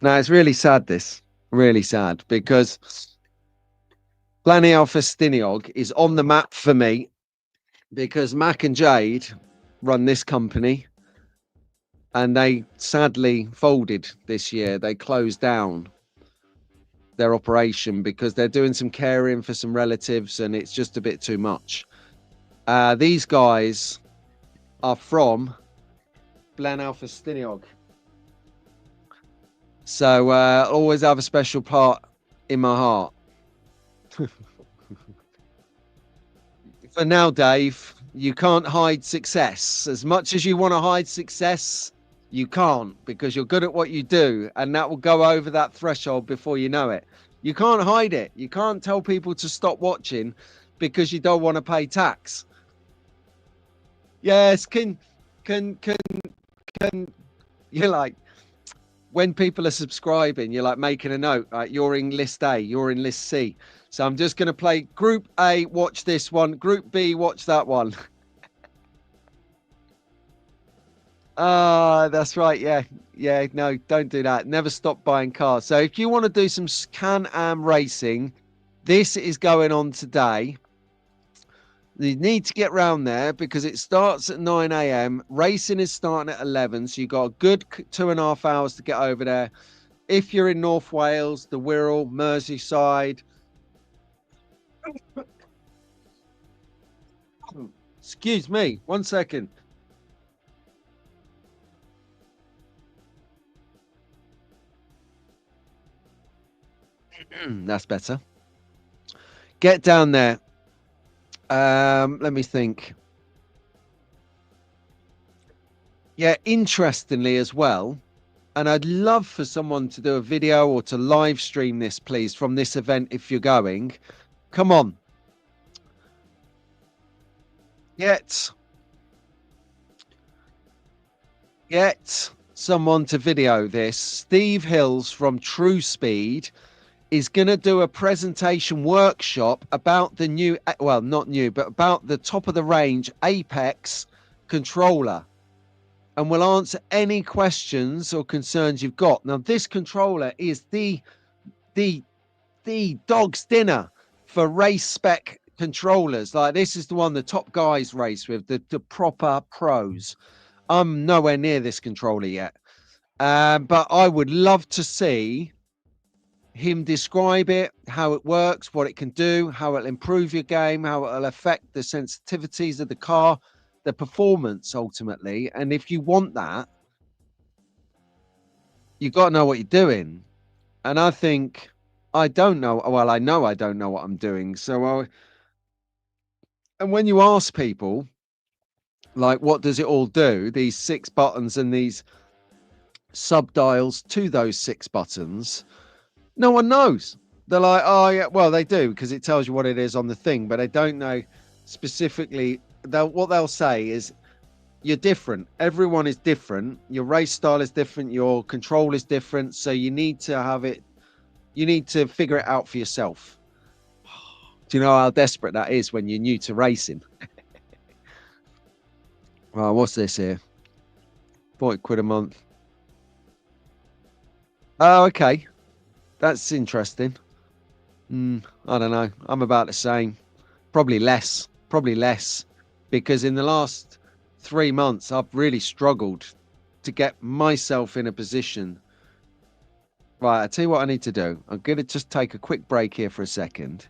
Now it's really sad. This really sad because Planio Festiniog is on the map for me because Mac and Jade run this company and they sadly folded this year. They closed down their operation because they're doing some caring for some relatives and it's just a bit too much. These guys are from Blanau Festiniog. So always have a special part in my heart. For now, Dave, You can't hide success. As much as you want to hide success, you can't, because you're good at what you do, and that will go over that threshold before you know it. You can't hide it. You can't tell people to stop watching because you don't want to pay tax. Yes, can you're like, when people are subscribing, you're like making a note, like you're in list A, you're in list C. So I'm just going to play group A, watch this one, group B, watch that one. Ah, that's right. Yeah. Yeah. No, don't do that. Never stop buying cars. So if you want to do some Can-Am racing, this is going on today. You need to get round there because it starts at 9 a.m. Racing is starting at 11. So you've got a good 2.5 hours to get over there. If you're in North Wales, the Wirral, Merseyside. Excuse me, 1 second. That's better. Get down there. Let me think. Yeah, interestingly as well, and I'd love for someone to do a video or to live stream this, please, from this event if you're going. Come on. Get someone to video this. Steve Hills from True Speed is going to do a presentation workshop about the new, well, not new, but about the top of the range Apex controller. And we'll answer any questions or concerns you've got. Now, this controller is the dog's dinner for race spec controllers. Like, this is the one the top guys race with, the proper pros. I'm nowhere near this controller yet. But I would love to see him describe it, how it works, what it can do, how it'll improve your game, how it'll affect the sensitivities of the car, the performance ultimately. And if you want that, you got to know what you're doing. And I think I don't know. Well, I know I don't know what I'm doing. And when you ask people, like, what does it all do? These 6 buttons and these sub dials to those 6 buttons, no one knows. They're like, oh yeah, well they do because it tells you what it is on the thing, but they don't know specifically. What they'll say is you're different. Everyone is different. Your race style is different. Your control is different. So you need to have it. You need to figure it out for yourself. Do you know how desperate that is when you're new to racing? Right, what's this here? 40 quid a month. Oh, okay. That's interesting. I don't know. I'm about the same. Probably less. Probably less. Because in the last 3 months, I've really struggled to get myself in a position. Right, I'll tell you what I need to do. I'm going to just take a quick break here for a second.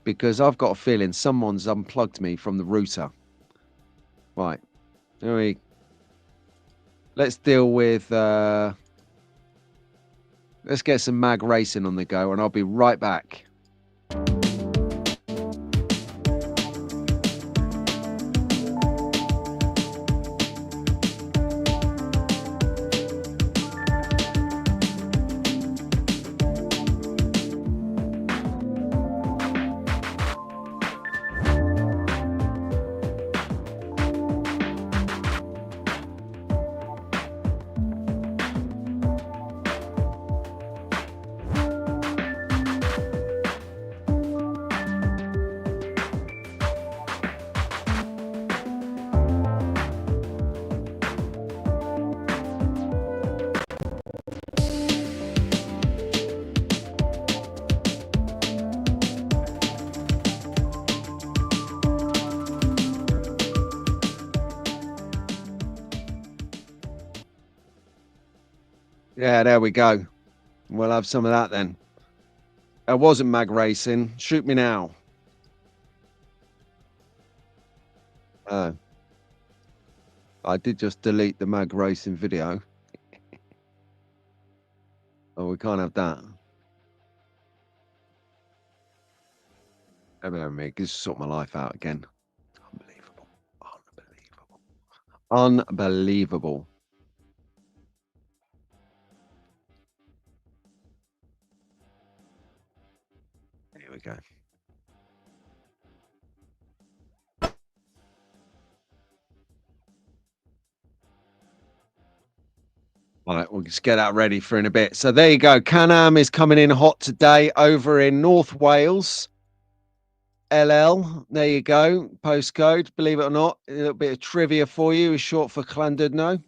Because I've got a feeling someone's unplugged me from the router. Right. Let's deal with... let's get some mag racing on the go, and I'll be right back. Yeah, there we go. We'll have some of that then. I wasn't mag racing. Shoot me now. I did just delete the mag racing video. Oh, we can't have that. Let me just sort my life out again. Unbelievable. Unbelievable. Here we go. All right, we'll just get that ready for in a bit. So there you go. Can-Am is coming in hot today over in North Wales. LL, there you go. Postcode, believe it or not. A little bit of trivia for you is short for Llandudno,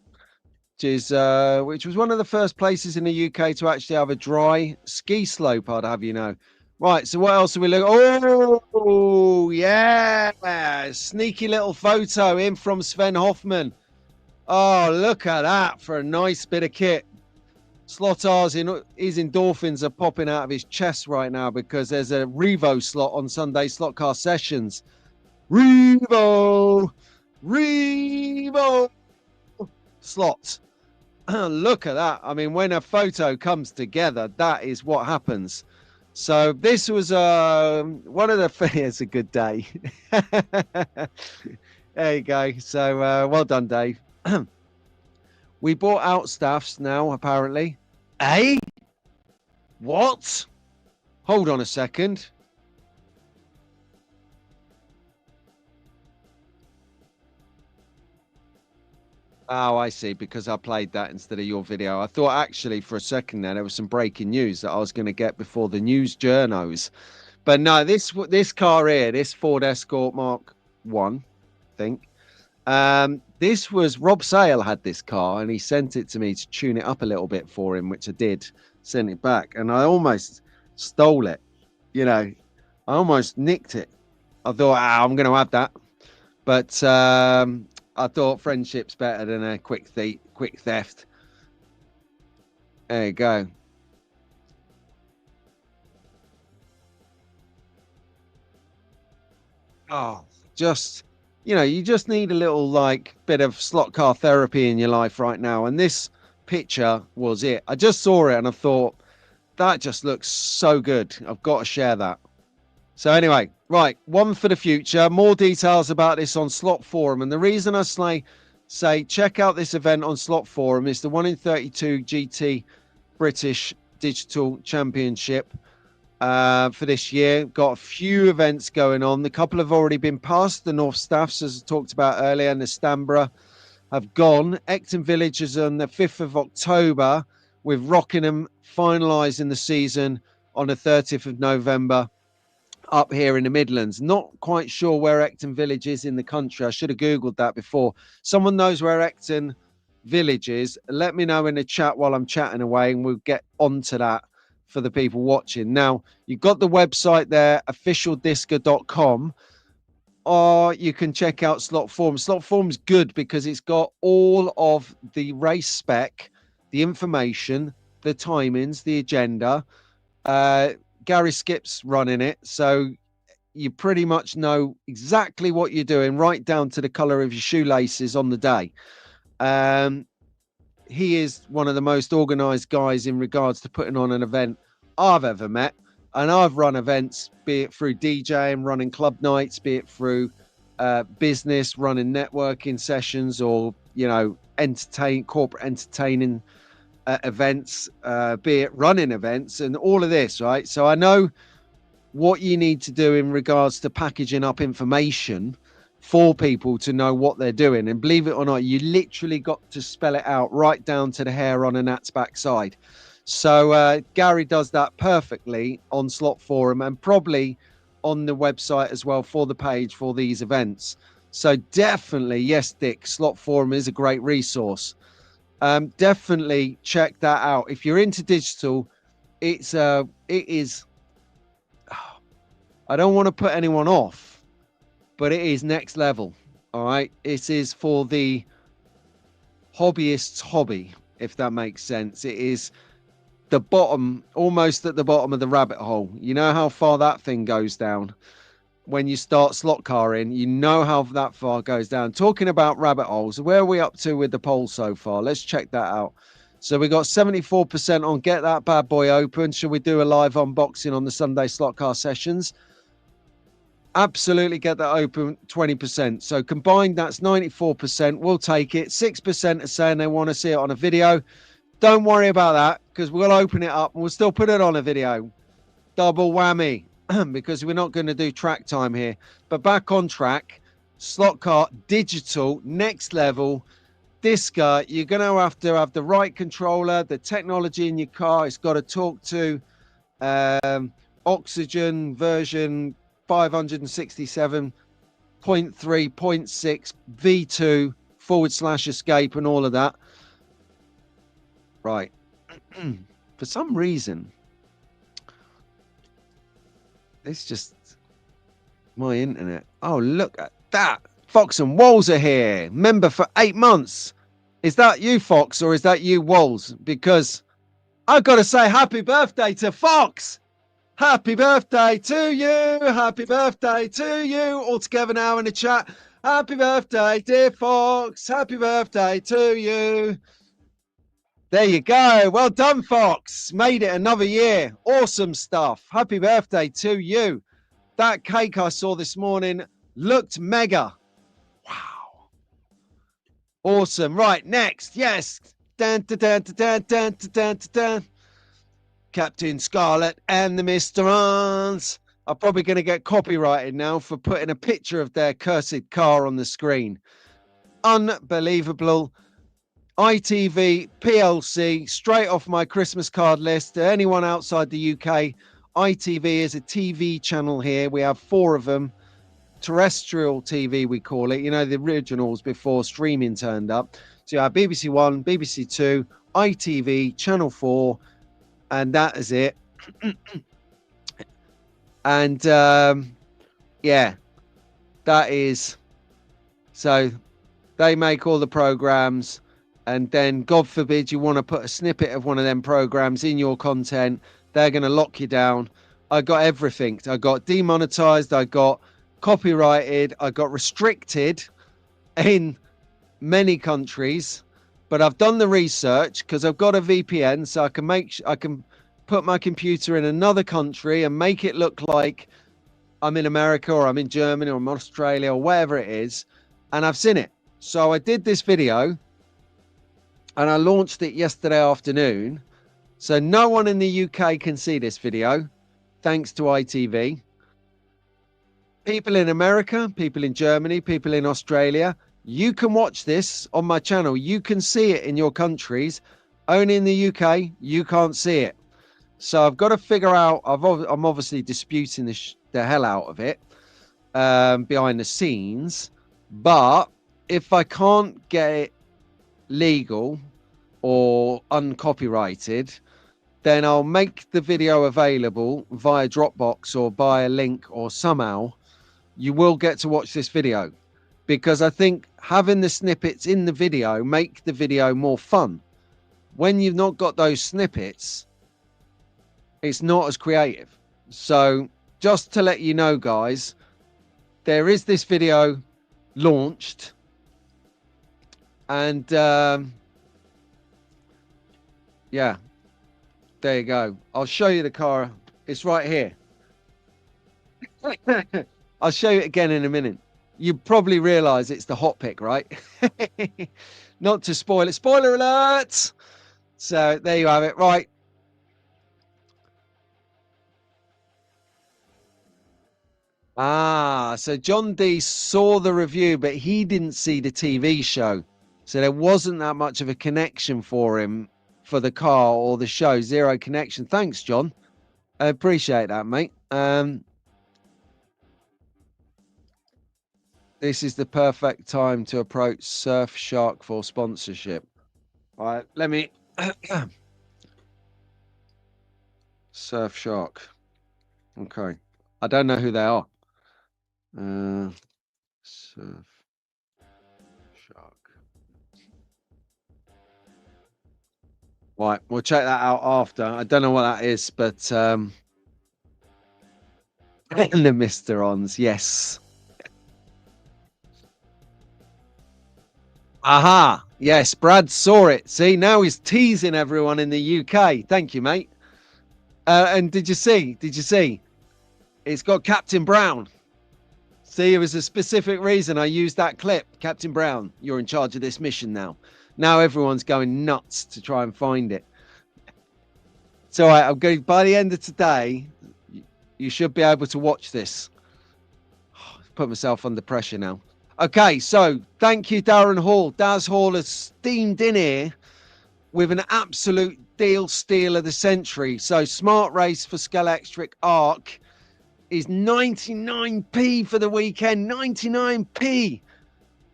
which was one of the first places in the UK to actually have a dry ski slope, I'd have you know. Right, so what else are we looking? Oh, yeah. Sneaky little photo in from Sven Hoffman. Oh, look at that for a nice bit of kit. Slotar's his endorphins are popping out of his chest right now because there's a Revo slot on Sunday slot car sessions. Revo slot. Look at that. I mean, when a photo comes together, that is what happens. So this was one of the it's a good day. There you go. So well done, Dave. We bought out staffs now, apparently. Eh? What? Hold on a second. Oh, I see. Because I played that instead of your video. I thought actually for a second there was some breaking news that I was going to get before the news journos. But no, this car here, this Ford Escort Mark 1, I think. This was Rob Sale had this car and he sent it to me to tune it up a little bit for him, which I did, sent it back, and I almost stole it. You know, I almost nicked it. I thought, I'm going to have that, but I thought friendship's better than a quick theft. There you go. Oh, just you just need a little like bit of slot car therapy in your life right now. And this picture was it. I just saw it and I thought that just looks so good. I've got to share that. So anyway, right, one for the future. More details about this on Slot Forum. And the reason I say check out this event on Slot Forum is the 1 in 32 GT British Digital Championship. For this year. Got a few events going on. The couple have already been passed. The North Staffs, as I talked about earlier, and the Stamborough have gone. Ecton Village is on the 5th of October, with Rockingham finalising the season on the 30th of November up here in the Midlands. Not quite sure where Ecton Village is in the country. I should have Googled that before. Someone knows where Ecton Village is. Let me know in the chat while I'm chatting away, and we'll get onto that for the people watching. Now, you've got the website there, officialdisca.com, or you can check out Slot Forum. Slot Forum's good because it's got all of the race spec, the information, the timings, the agenda. Gary Skip's running it, so you pretty much know exactly what you're doing, right down to the color of your shoelaces on the day. He is one of the most organized guys in regards to putting on an event I've ever met. And I've run events, be it through DJing, running club nights, be it through business, running networking sessions, or, corporate entertaining events, be it running events and all of this, right? So I know what you need to do in regards to packaging up information for people to know what they're doing. And believe it or not, you literally got to spell it out right down to the hair on a gnat's backside. So Gary does that perfectly on Slot Forum and probably on the website as well for the page for these events. So definitely, yes, Dick, Slot Forum is a great resource. Definitely check that out. If you're into digital, it is, I don't want to put anyone off, but it is next level. All right. It is for the hobbyist's hobby, if that makes sense. It is the bottom, almost at the bottom of the rabbit hole. You know how far that thing goes down when you start slot carring. You know how that far goes down. Talking about rabbit holes, where are we up to with the poll so far? Let's check that out. So we got 74% on get that bad boy open. Should we do a live unboxing on the Sunday slot car sessions? Absolutely get that open 20%. So combined, that's 94%. We'll take it. 6% are saying they want to see it on a video. Don't worry about that because we'll open it up and we'll still put it on a video. Double whammy because we're not going to do track time here. But back on track, slot car, digital, next level. Disca, you're going to have the right controller, the technology in your car. It's got to talk to Oxygen version 567.3.6 V2 / escape and all of that. Right. For some reason, it's just my internet. Oh, look at that. Fox and Walls are here. Member for 8 months. Is that you, Fox, or is that you, Walls? Because I've got to say happy birthday to Fox. Happy birthday to you. Happy birthday to you. All together now in the chat. Happy birthday, dear Fox. Happy birthday to you. There you go. Well done, Fox. Made it another year. Awesome stuff. Happy birthday to you. That cake I saw this morning looked mega. Wow. Awesome. Right, next. Yes. Dun, dun, dun, dun, dun, dun, dun, dun. Captain Scarlet and the Mr. Arns are probably going to get copyrighted now for putting a picture of their cursed car on the screen. Unbelievable. ITV PLC, straight off my Christmas card list. To anyone outside the UK, ITV is a TV channel here. We have 4 of them. Terrestrial TV, we call it. You know, the originals before streaming turned up. So you have BBC One, BBC Two, ITV, Channel 4, and that is it. And yeah, that is. So they make all the programs. And then, God forbid, you want to put a snippet of one of them programs in your content, they're going to lock you down. I got everything. I got demonetized. I got copyrighted. I got restricted in many countries. But I've done the research because I've got a VPN, so I can put my computer in another country and make it look like I'm in America or I'm in Germany or I'm in Australia or wherever it is. And I've seen it. So I did this video. And I launched it yesterday afternoon. So no one in the UK can see this video, thanks to ITV. People in America, people in Germany, people in Australia, you can watch this on my channel. You can see it in your countries. Only in the UK, you can't see it. So I've got to figure out, I'm obviously disputing the hell out of it behind the scenes. But if I can't get it legal or uncopyrighted, then I'll make the video available via Dropbox or by a link, or somehow you will get to watch this video, because I think having the snippets in the video make the video more fun. When you've not got those snippets, it's not as creative. So just to let you know, guys, there is this video launched, and yeah, there you go. I'll show you the car. It's right here. I'll show you it again in a minute. You probably realize it's the hot pick, right? Not to spoil it. Spoiler alert! So there you have it. Right. Ah, so John D saw the review, but he didn't see the TV show. So there wasn't that much of a connection for him for the car or the show. Zero connection. Thanks, John. I appreciate that, mate. This is the perfect time to approach Surfshark for sponsorship. All right, let me... Surfshark. Okay. I don't know who they are. Surfshark. Right, we'll check that out after. I don't know what that is, but and the Mr. Ons, yes. Aha, yes, Brad saw it. See, now he's teasing everyone in the UK. Thank you, mate. And did you see? It's got Captain Brown. See, it was a specific reason I used that clip. Captain Brown, you're in charge of this mission now. Now everyone's going nuts to try and find it. So I'm going, by the end of today, you should be able to watch this. Put myself under pressure now. Okay, so thank you, Darren Hall. Daz Hall has steamed in here with an absolute deal steal of the century. So Smart Race for Scalextric Arc is 99p for the weekend. 99p.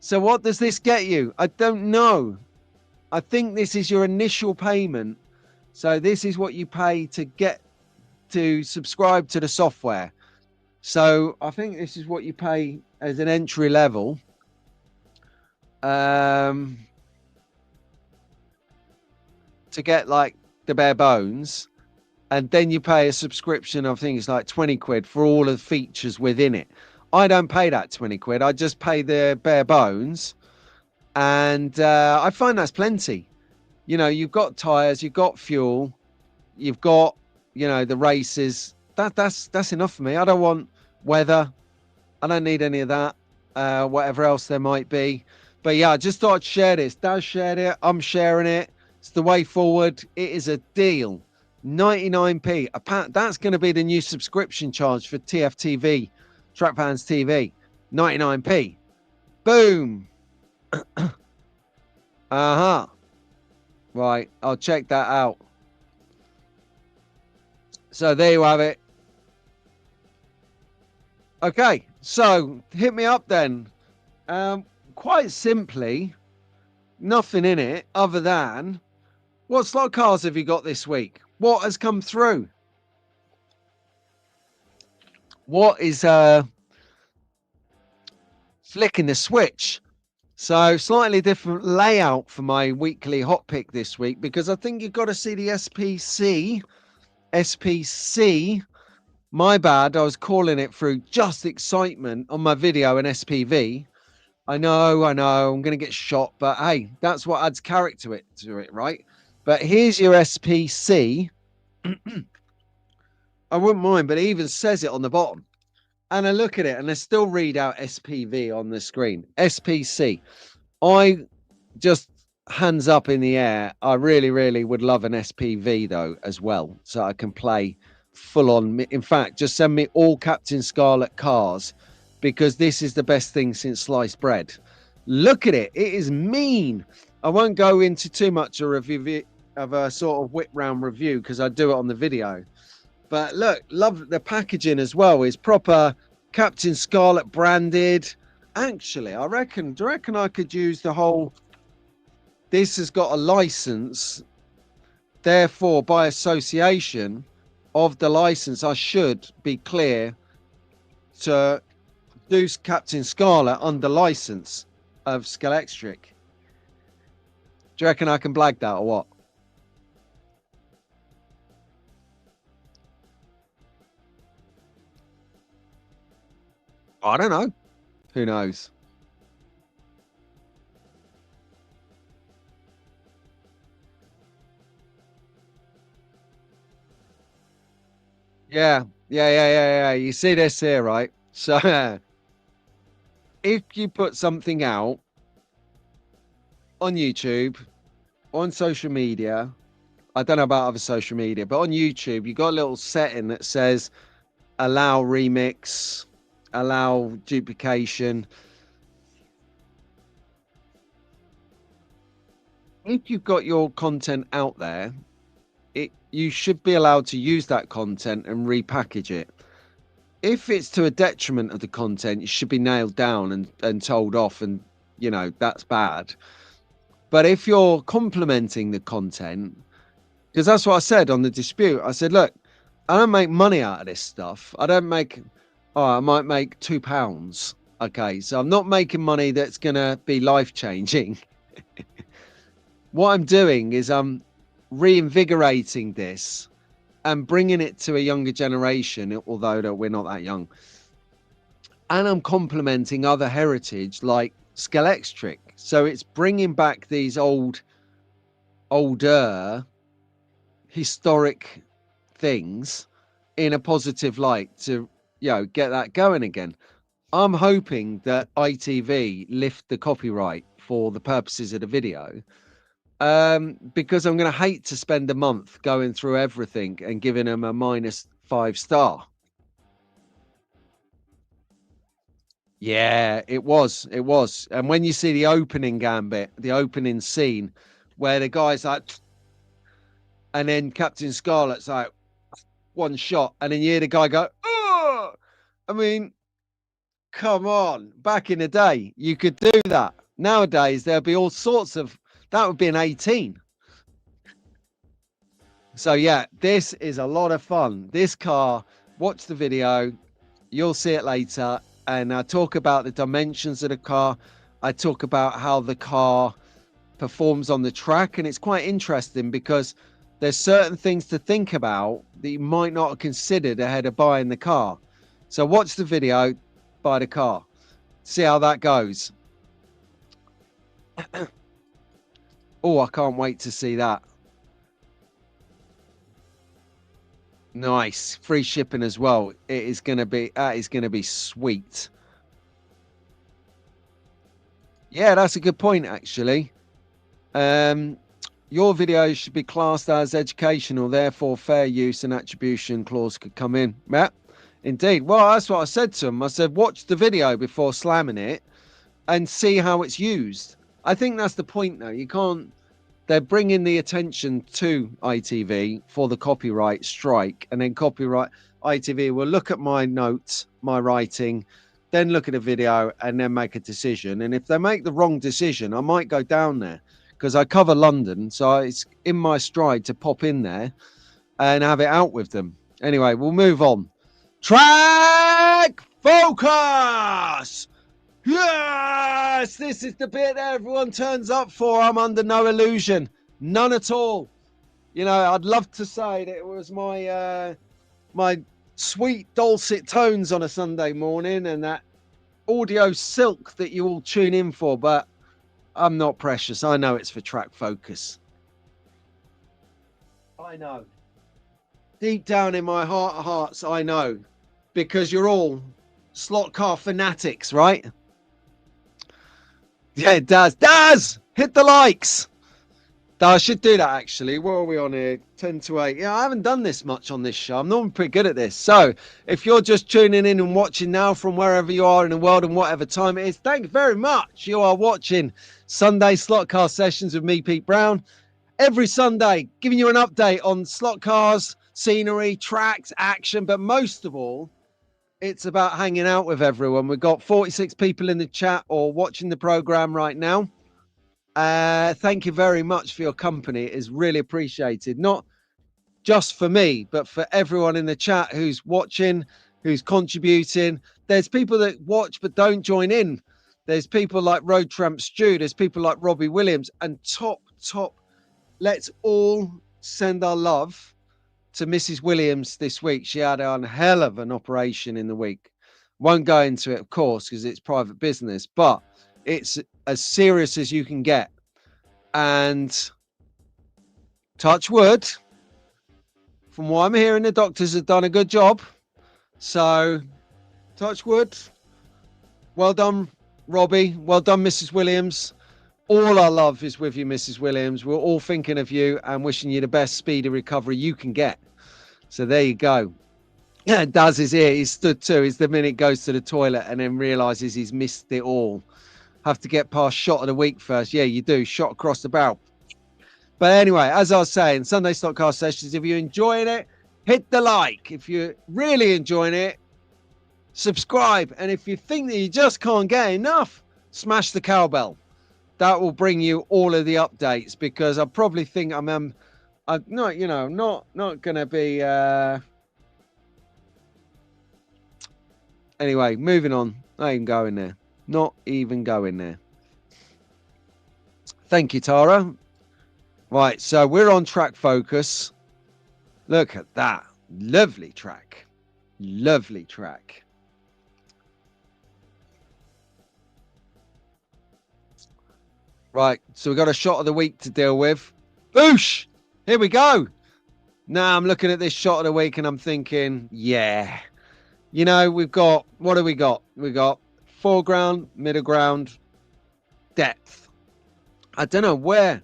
So what does this get you? I don't know. I think this is your initial payment. So this is what you pay to get to subscribe to the software. So I think this is what you pay as an entry level. To get like the bare bones, and then you pay a subscription. I think it's like 20 quid for all of the features within it. I don't pay that 20 quid. I just pay the bare bones, and I find that's plenty. You know, you've got tires, you've got fuel, you've got, you know, the races. That's enough for me. I don't want weather. I don't need any of that. Whatever else there might be. But yeah, I just thought I'd share this. Daz shared it. I'm sharing it. It's the way forward. It is a deal. 99p. That's going to be the new subscription charge for TFTV, Track Fans TV. 99p. Boom. Uh-huh. Right. I'll check that out. So there you have it. Okay. So hit me up then. Quite simply, nothing in it other than what slot cars have you got this week? What has come through? What is flicking the switch? So slightly different layout for my weekly hot pick this week, because I think you've got to see the SPC. My bad. I was calling it through just excitement on my video in SPV. I know, I'm going to get shot, but hey, that's what adds character to it, right? But here's your SPC. I wouldn't mind, but it even says it on the bottom. And I look at it and I still read out SPV on the screen. SPC. I just hands up in the air. I really, really would love an SPV though as well, so I can play full on. In fact, just send me all Captain Scarlet cars, because this is the best thing since sliced bread. Look at it. It is mean. I won't go into too much a review of a sort of whip round review because I do it on the video. But look, love the packaging as well. Is proper Captain Scarlet branded. Actually, do you reckon I could use the whole, this has got a license, therefore by association of the license, I should be clear to do Captain Scarlet under license of Scalextric. Do you reckon I can blag that or what? I don't know. Who knows? Yeah. You see this here, right? So if you put something out on YouTube, on social media, I don't know about other social media, but on YouTube, you got a little setting that says allow remix, allow duplication. If you've got your content out there, you should be allowed to use that content and repackage it. If it's to a detriment of the content, it should be nailed down and told off, and you know that's bad. But if you're complementing the content, because that's what I said on the dispute, I said, look, I don't make money out of this stuff. I don't make, I might make £2. Okay, so I'm not making money that's gonna be life changing. What I'm doing is I'm reinvigorating this and bringing it to a younger generation, although we're not that young. And I'm complementing other heritage like Scalextric. So it's bringing back these older historic things in a positive light to, you know, get that going again. I'm hoping that ITV lift the copyright for the purposes of the video, because I'm going to hate to spend a month going through everything and giving them a -5 star. Yeah, it was. It was. And when you see the opening gambit, the opening scene where the guy's like, and then Captain Scarlet's like, one shot, and then you hear the guy go, oh! I mean, come on. Back in the day, you could do that. Nowadays, there'll be all sorts of, that would be an 18. So, yeah, this is a lot of fun. This car, watch the video. You'll see it later. And I talk about the dimensions of the car. I talk about how the car performs on the track. And it's quite interesting because there's certain things to think about that you might not have considered ahead of buying the car. So watch the video, buy the car. See how that goes. Oh, I can't wait to see that. Nice. Free shipping as well. That is going to be sweet. Yeah, that's a good point, actually. Your video should be classed as educational, therefore fair use and attribution clause could come in. Yeah, indeed. Well, that's what I said to him. I said, watch the video before slamming it and see how it's used. I think that's the point, though. You can't... They're bringing the attention to ITV for the copyright strike, and then copyright ITV will look at my notes, my writing, then look at a video and then make a decision. And if they make the wrong decision, I might go down there because I cover London. So it's in my stride to pop in there and have it out with them. Anyway, we'll move on. Track focus. Yes, this is the bit that everyone turns up for. I'm under no illusion, none at all. You know, I'd love to say that it was my my sweet dulcet tones on a Sunday morning and that audio silk that you all tune in for, but I'm not precious. I know it's for track focus. I know. Deep down in my heart of hearts, I know, because you're all slot car fanatics, right? Yeah, it does. Does hit the likes. I should do that actually. What are we on here? 10 to 8. Yeah, I haven't done this much on this show. I'm normally pretty good at this. So if you're just tuning in and watching now from wherever you are in the world and whatever time it is, thank you very much. You are watching Sunday Slot Car Sessions with me, Pete Brown. Every Sunday, giving you an update on slot cars, scenery, tracks, action, but most of all, it's about hanging out with everyone. We've got 46 people in the chat or watching the program right now. Thank you very much for your company. It is really appreciated. Not just for me, but for everyone in the chat who's watching, who's contributing. There's people that watch but don't join in. There's people like Road Tramp Stu. There's people like Robbie Williams. And top, let's all send our love to Mrs. Williams this week. She had a hell of an operation in the week. Won't go into it, of course, because it's private business, but it's as serious as you can get. And touch wood, from what I'm hearing, the doctors have done a good job. So touch wood. Well done, Robbie. Well done, Mrs. Williams. All our love is with you, Mrs. Williams. We're all thinking of you and wishing you the best speedy recovery you can get. So there you go. Yeah, Daz is here. He's stood too. He's the minute goes to the toilet and then realizes he's missed it all. Have to get past shot of the week first. Yeah, you do. Shot across the barrel. But anyway, as I was saying, Sunday Stock Car Sessions, if you're enjoying it, hit the like. If you're really enjoying it, subscribe. And if you think that you just can't get enough, smash the cowbell. That will bring you all of the updates, because I probably think I'm not, you know, not going to be... Anyway, moving on. Not even going there. Not even going there. Thank you, Tara. Right, so we're on track focus. Look at that. Lovely track. Lovely track. Right, so we've got a shot of the week to deal with. Boosh! Here we go. Now I'm looking at this shot of the week and I'm thinking, yeah. You know, we've got, what do we got? We got foreground, middle ground, depth. I don't know where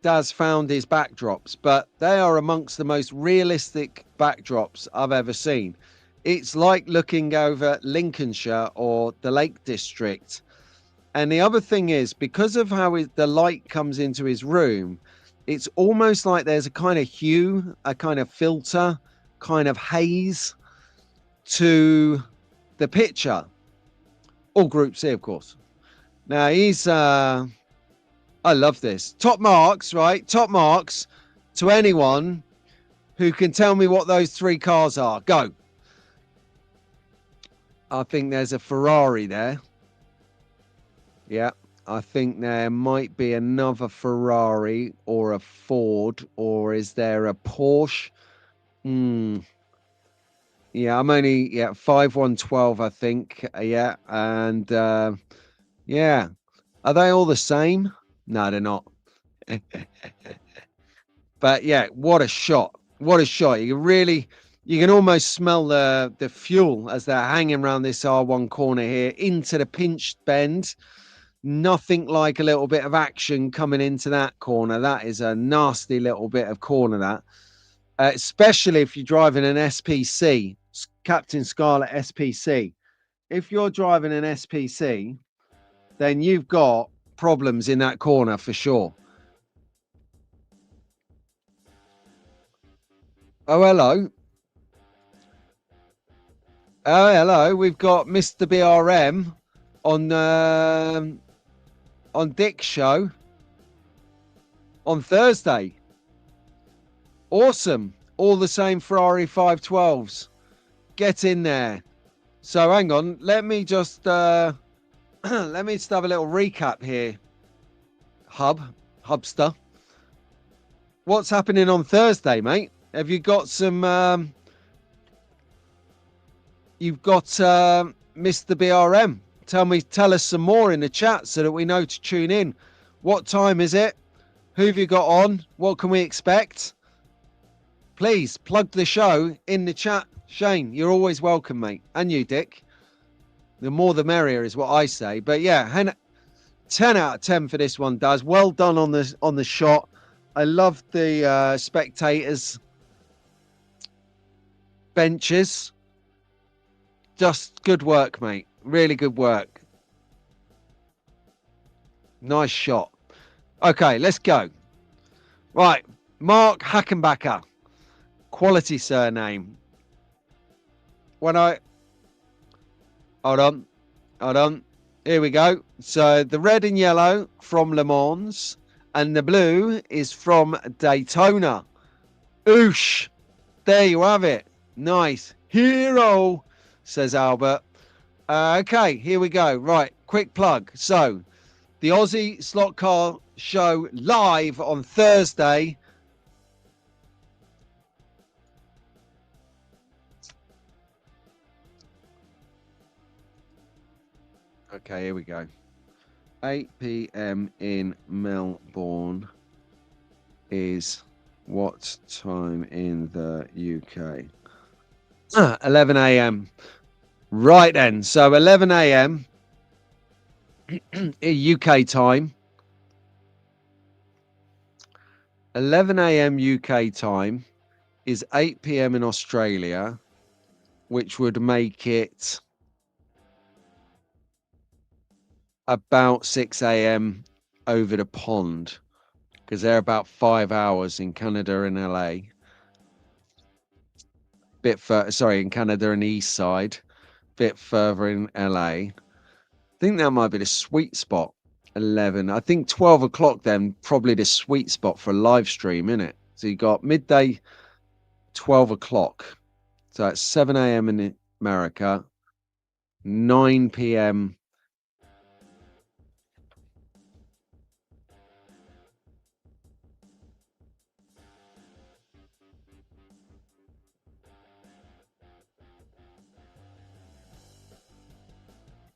Daz found his backdrops, but they are amongst the most realistic backdrops I've ever seen. It's like looking over Lincolnshire or the Lake District. And the other thing is, because of how the light comes into his room, it's almost like there's a kind of hue, a kind of filter, kind of haze to the picture. All Group C, of course. Now, I love this. Top marks, right? Top marks to anyone who can tell me what those three cars are. Go. I think there's a Ferrari there. Yeah, I think there might be another Ferrari or a Ford, or is there a Porsche? Yeah, I'm only 5112, I think. Yeah, and yeah, are they all the same? No, they're not. But yeah, what a shot! What a shot! You can almost smell the fuel as they're hanging around this R1 corner here into the pinched bend. Nothing like a little bit of action coming into that corner. That is a nasty little bit of corner, that. Especially if you're driving an SPC, Captain Scarlet SPC. If you're driving an SPC, then you've got problems in that corner for sure. Oh, hello. Oh, hello. We've got Mr. BRM on Dick's show on Thursday. Awesome. All the same Ferrari 512s. Get in there. So hang on. Let me just let me just have a little recap here. Hubster. What's happening on Thursday, mate? Have you got some you've got Mr. BRM. Tell us some more in the chat so that we know to tune in. What time is it? Who have you got on? What can we expect? Please plug the show in the chat. Shane, you're always welcome, mate. And you, Dick. The more the merrier is what I say. But yeah, 10 out of 10 for this one, Does. Well done on the shot. I love the spectators' benches. Just good work, mate. Really good work. Nice shot. Okay, let's go. Right, Mark Hackenbacker. Quality surname. Hold on. Here we go. So the red and yellow from Le Mans, and the blue is from Daytona. Oosh. There you have it. Nice. Hero, says Albert. Okay, here we go. Right, quick plug. So the Aussie Slot Car Show live on Thursday. Okay, here we go. 8 p.m. in Melbourne is what time in the UK? 11 a.m. Right then. So 11 a.m. UK time. 11 a.m. UK time is 8 p.m. in Australia, which would make it about 6 a.m. over the pond, because they're about 5 hours in Canada and LA. In Canada and the east side, bit further in LA. I think that might be the sweet spot. 11. I think 12 o'clock then probably the sweet spot for a live stream, isn't it? So you got midday, 12 o'clock. So that's 7 a.m. in America, 9 p.m.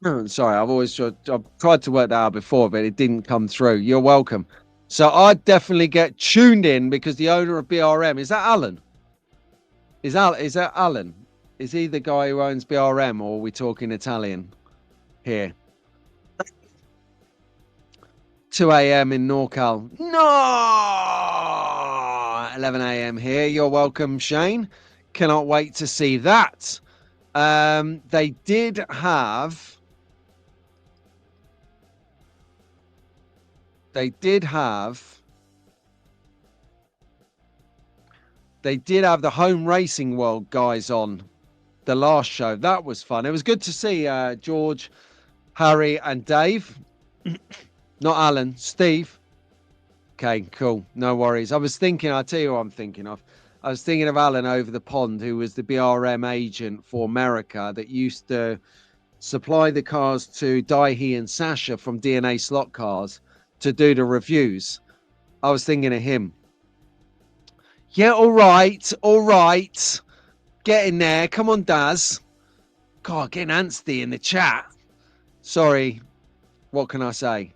No, sorry, I've tried to work that out before, but it didn't come through. You're welcome. So I'd definitely get tuned in, because the owner of BRM, is that Alan? Is that Alan? Is he the guy who owns BRM, or are we talking Italian here? 2 a.m. in NorCal. No! 11 a.m. here. You're welcome, Shane. Cannot wait to see that. They did have the Home Racing World guys on the last show. That was fun. It was good to see George, Harry, and Dave. Not Alan, Steve. Okay, cool. No worries. I'll tell you what I'm thinking of. I was thinking of Alan over the pond, who was the BRM agent for America that used to supply the cars to Daihi and Sasha from DNA Slot Cars to do the reviews. I was thinking of him. Yeah, all right. Get in there. Come on, Daz. God, getting antsy in the chat. Sorry. What can I say?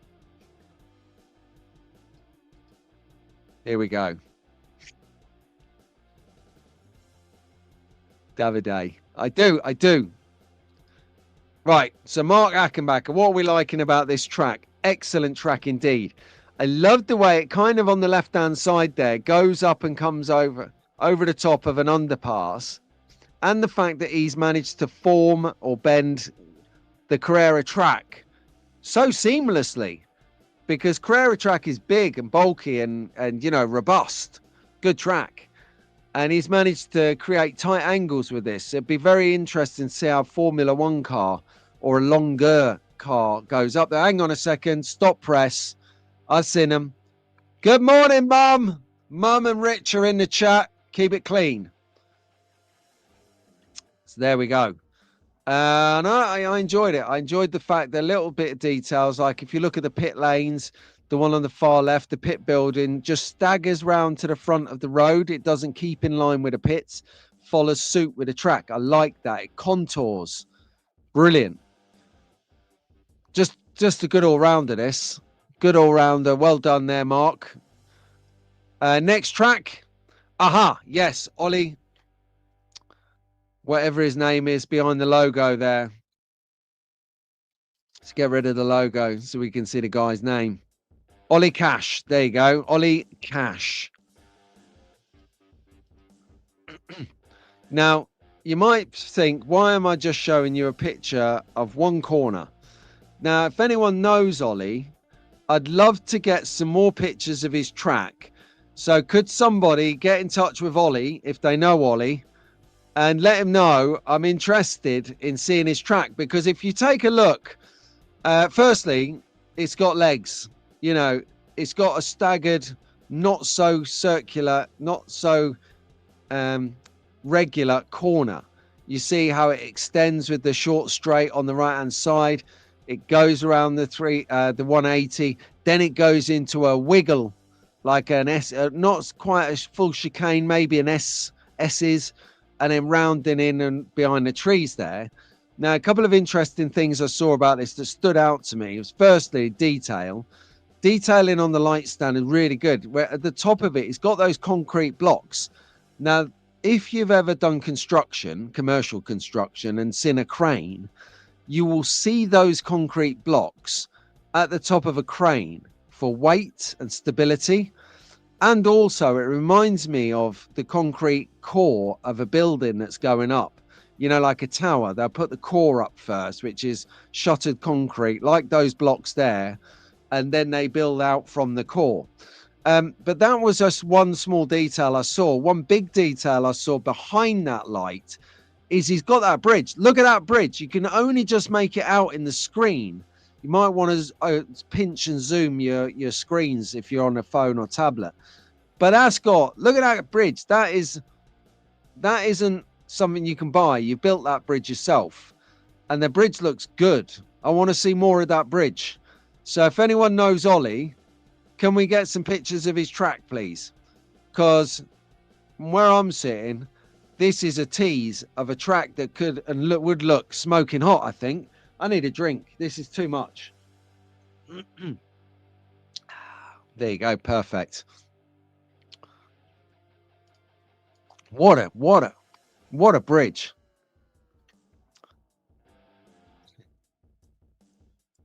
Here we go. Davide. I do. Right, so Mark Ackenbacker, what are we liking about this track? Excellent track indeed. I love the way it kind of on the left-hand side there goes up and comes over the top of an underpass, and the fact that he's managed to form or bend the Carrera track so seamlessly, because Carrera track is big and bulky and you know, robust, good track. And he's managed to create tight angles with this. It'd be very interesting to see how a Formula One car or a longer car goes up there. Hang on a second. Stop press. I've seen him. Good morning, Mum. Mum and Rich are in the chat. Keep it clean. So there we go. And I enjoyed it. I enjoyed the fact that a little bit of details, like if you look at the pit lanes, the one on the far left, the pit building just staggers round to the front of the road. It doesn't keep in line with the pits, follows suit with the track. I like that. It contours. Brilliant. Just a good all-rounder, this. Good all-rounder. Well done there, Mark. Next track. Aha, yes, Ollie. Whatever his name is behind the logo there. Let's get rid of the logo so we can see the guy's name. Ollie Cash. There you go. Ollie Cash. Now, you might think, why am I just showing you a picture of one corner? Now, if anyone knows Ollie, I'd love to get some more pictures of his track. So could somebody get in touch with Ollie, if they know Ollie, and let him know I'm interested in seeing his track? Because if you take a look, firstly, it's got legs. You know, it's got a staggered, not so circular, not so regular corner. You see how it extends with the short straight on the right hand side. It goes around the 180, then it goes into a wiggle, like an S, not quite a full chicane, maybe an S's, and then rounding in and behind the trees there. Now, a couple of interesting things I saw about this that stood out to me was, firstly, detailing on the light stand is really good. Where at the top of it, it's got those concrete blocks. Now, if you've ever done construction, commercial construction, and seen a crane, you will see those concrete blocks at the top of a crane for weight and stability. And also, it reminds me of the concrete core of a building that's going up. You know, like a tower, they'll put the core up first, which is shuttered concrete, like those blocks there, and then they build out from the core. But that was just one small detail I saw. One big detail I saw behind that light is he's got that bridge. Look at that bridge. You can only just make it out in the screen. You might want to pinch and zoom your screens if you're on a phone or tablet. But look at that bridge. That isn't something you can buy. You built that bridge yourself. And the bridge looks good. I want to see more of that bridge. So if anyone knows Ollie, can we get some pictures of his track, please? Because from where I'm sitting, this is a tease of a track that could and would look smoking hot, I think. I need a drink. This is too much. There you go. Perfect. What a bridge.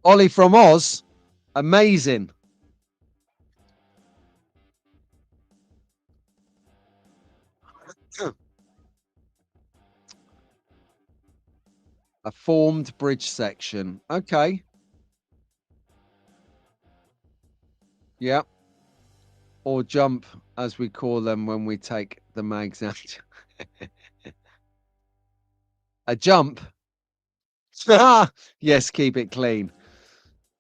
Ollie from Oz. Amazing. A formed bridge section. Okay. Yep. Or jump, as we call them when we take the mags out. A jump. Yes, keep it clean.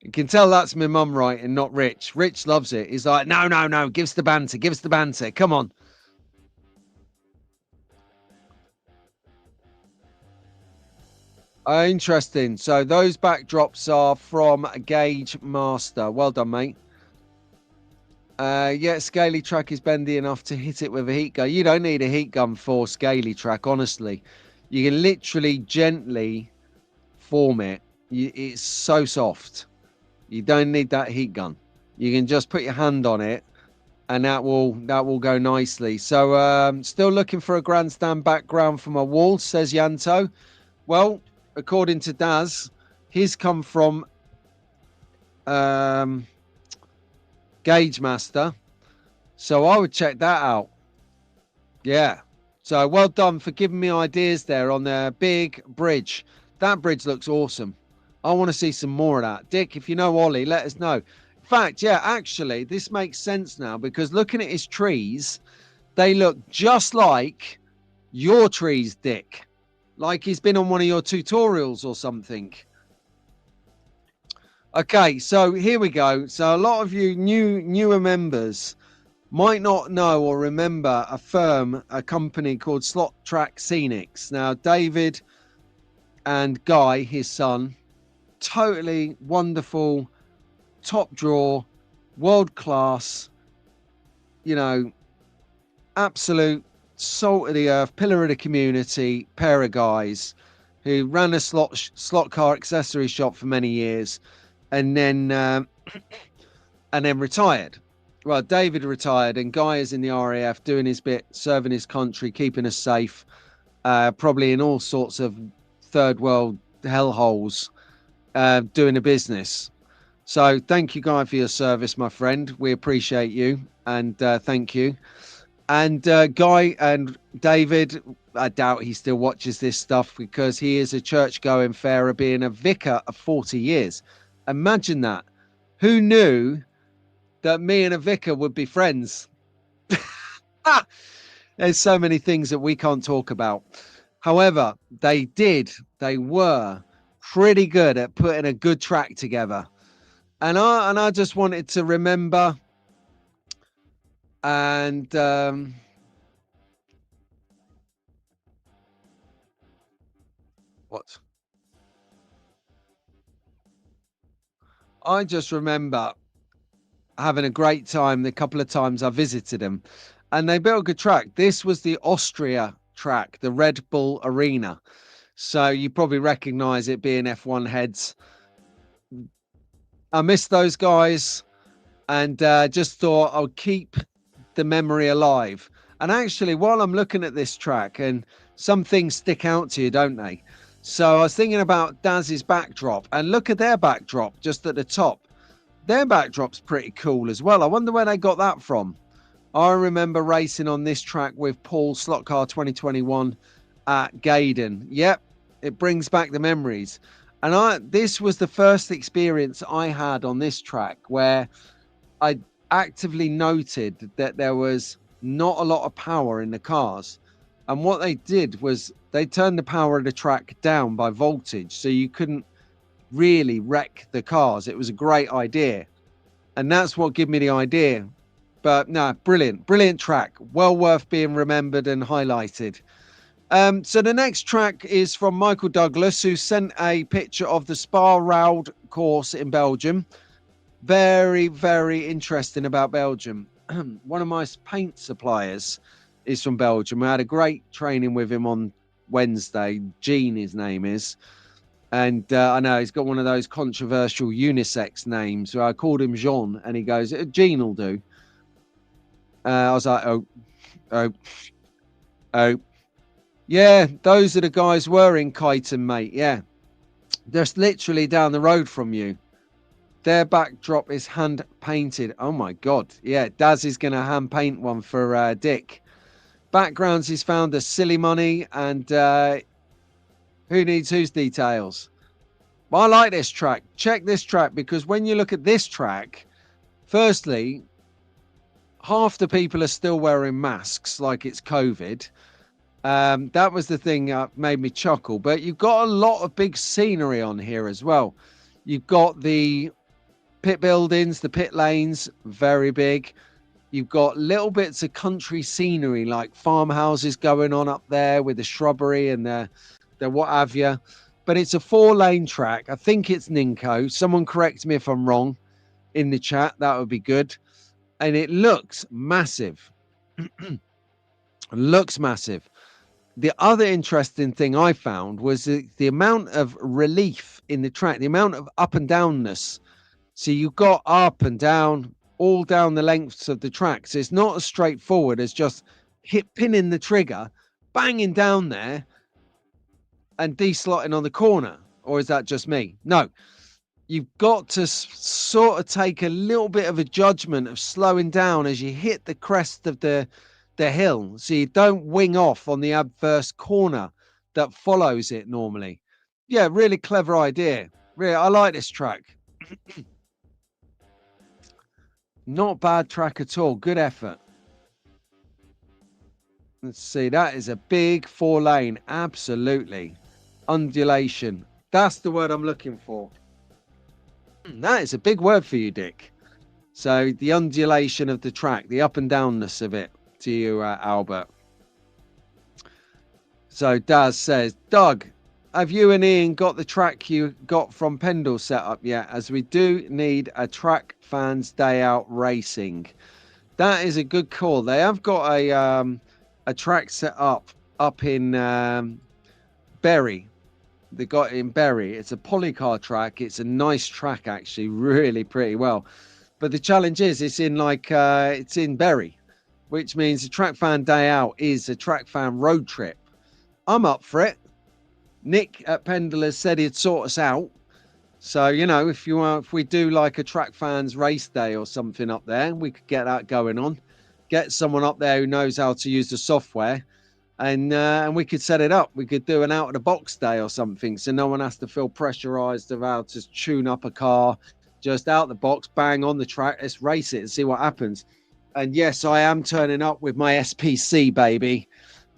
You can tell that's my mum writing, not Rich. Rich loves it. He's like, no, no, no, give us the banter, give us the banter. Come on. Interesting. So those backdrops are from Gauge Master. Well done, mate. Yeah, Scalextric is bendy enough to hit it with a heat gun. You don't need a heat gun for Scalextric, honestly. You can literally gently form it. It's so soft. You don't need that heat gun. You can just put your hand on it, and that will go nicely. So, still looking for a grandstand background for my wall, says Yanto. Well, according to Daz, his come from Gauge Master. So I would check that out. Yeah. So well done for giving me ideas there on the big bridge. That bridge looks awesome. I want to see some more of that. Dick, if you know Ollie, let us know. In fact, yeah, actually, this makes sense now because looking at his trees, they look just like your trees, Dick. Like he's been on one of your tutorials or something. Okay, so here we go. So a lot of you newer members might not know or remember a company called Slot Track Scenics. Now, David and Guy, his son, totally wonderful, top drawer, world class, absolute salt of the earth, pillar of the community, pair of guys who ran a slot car accessory shop for many years, and then retired. Well, David retired, and Guy is in the RAF doing his bit, serving his country, keeping us safe, probably in all sorts of third world hellholes, doing a business. So thank you, Guy, for your service, my friend. We appreciate you, and thank you. And Guy and David, I doubt he still watches this stuff because he is a church-going fairer, being a vicar of 40 years. Imagine that. Who knew that me and a vicar would be friends? There's so many things that we can't talk about. However, they were pretty good at putting a good track together. And I just wanted to remember and what? I just remember having a great time the couple of times I visited them, and they built a good track. This was the Austria track, the Red Bull Arena. So you probably recognize it being F1 heads. I miss those guys, and just thought I'll keep the memory alive. And actually, while I'm looking at this track, and some things stick out to you, don't they? So I was thinking about Daz's backdrop, and look at their backdrop just at the top. Their backdrop's pretty cool as well. I wonder where they got that from. I remember racing on this track with Paul Slotcar 2021 at Gaydon. Yep, it brings back the memories. And this was the first experience I had on this track where I actively noted that there was not a lot of power in the cars. And what they did was they turned the power of the track down by voltage, so you couldn't really wreck the cars. It was a great idea, and that's what gave me the idea. But no, brilliant track, well worth being remembered and highlighted. So the next track is from Michael Douglas, who sent a picture of the Spa Roud course in Belgium. Very, very interesting about Belgium. One of my paint suppliers is from Belgium. I had a great training with him on Wednesday. Gene, his name is. And I know he's got one of those controversial unisex names. So I called him Jean, and he goes, Gene will do. I was like, oh. Yeah, those are the guys were in Kyton, mate. Yeah. Just literally down the road from you. Their backdrop is hand painted. Oh my God. Yeah, Daz is going to hand paint one for Dick. Backgrounds he's found are Silly Money and Who needs whose details? Well, I like this track. Check this track, because when you look at this track, firstly, half the people are still wearing masks like it's COVID. That was the thing that made me chuckle. But you've got a lot of big scenery on here as well. You've got the pit buildings, the pit lanes, very big. You've got little bits of country scenery like farmhouses going on up there with the shrubbery and the what have you. But it's a 4-lane track. I think it's Ninko. Someone correct me if I'm wrong in the chat. That would be good. And it looks massive. Looks massive. The other interesting thing I found was the amount of relief in the track, the amount of up and downness. So you've got up and down, all down the lengths of the track. So it's not as straightforward as just pinning the trigger, banging down there, and deslotting on the corner. Or is that just me? No. You've got to sort of take a little bit of a judgment of slowing down as you hit the crest of the hill, so you don't wing off on the adverse corner that follows it normally. Yeah, really clever idea. Really, I like this track. Not bad track at all. Good effort. Let's see. That is a big 4-lane. Absolutely. Undulation. That's the word I'm looking for. That is a big word for you, Dick. So the undulation of the track, the up and downness of it, to you, Albert. So Daz says, Doug, have you and Ian got the track you got from Pendle set up yet? As we do need a track fans day out racing. That is a good call. They have got a track set up in Bury. They got it in Bury. It's a polycar track. It's a nice track, actually, really pretty well. But the challenge is it's in Bury, which means the track fan day out is a track fan road trip. I'm up for it. Nick at Pendle has said he'd sort us out. So, you know, if we do like a track fans race day or something up there, we could get that going on. Get someone up there who knows how to use the software, and we could set it up. We could do an out of the box day or something, so no one has to feel pressurized of how to tune up a car. Just out the box, bang on the track. Let's race it and see what happens. And yes, I am turning up with my SPC, baby.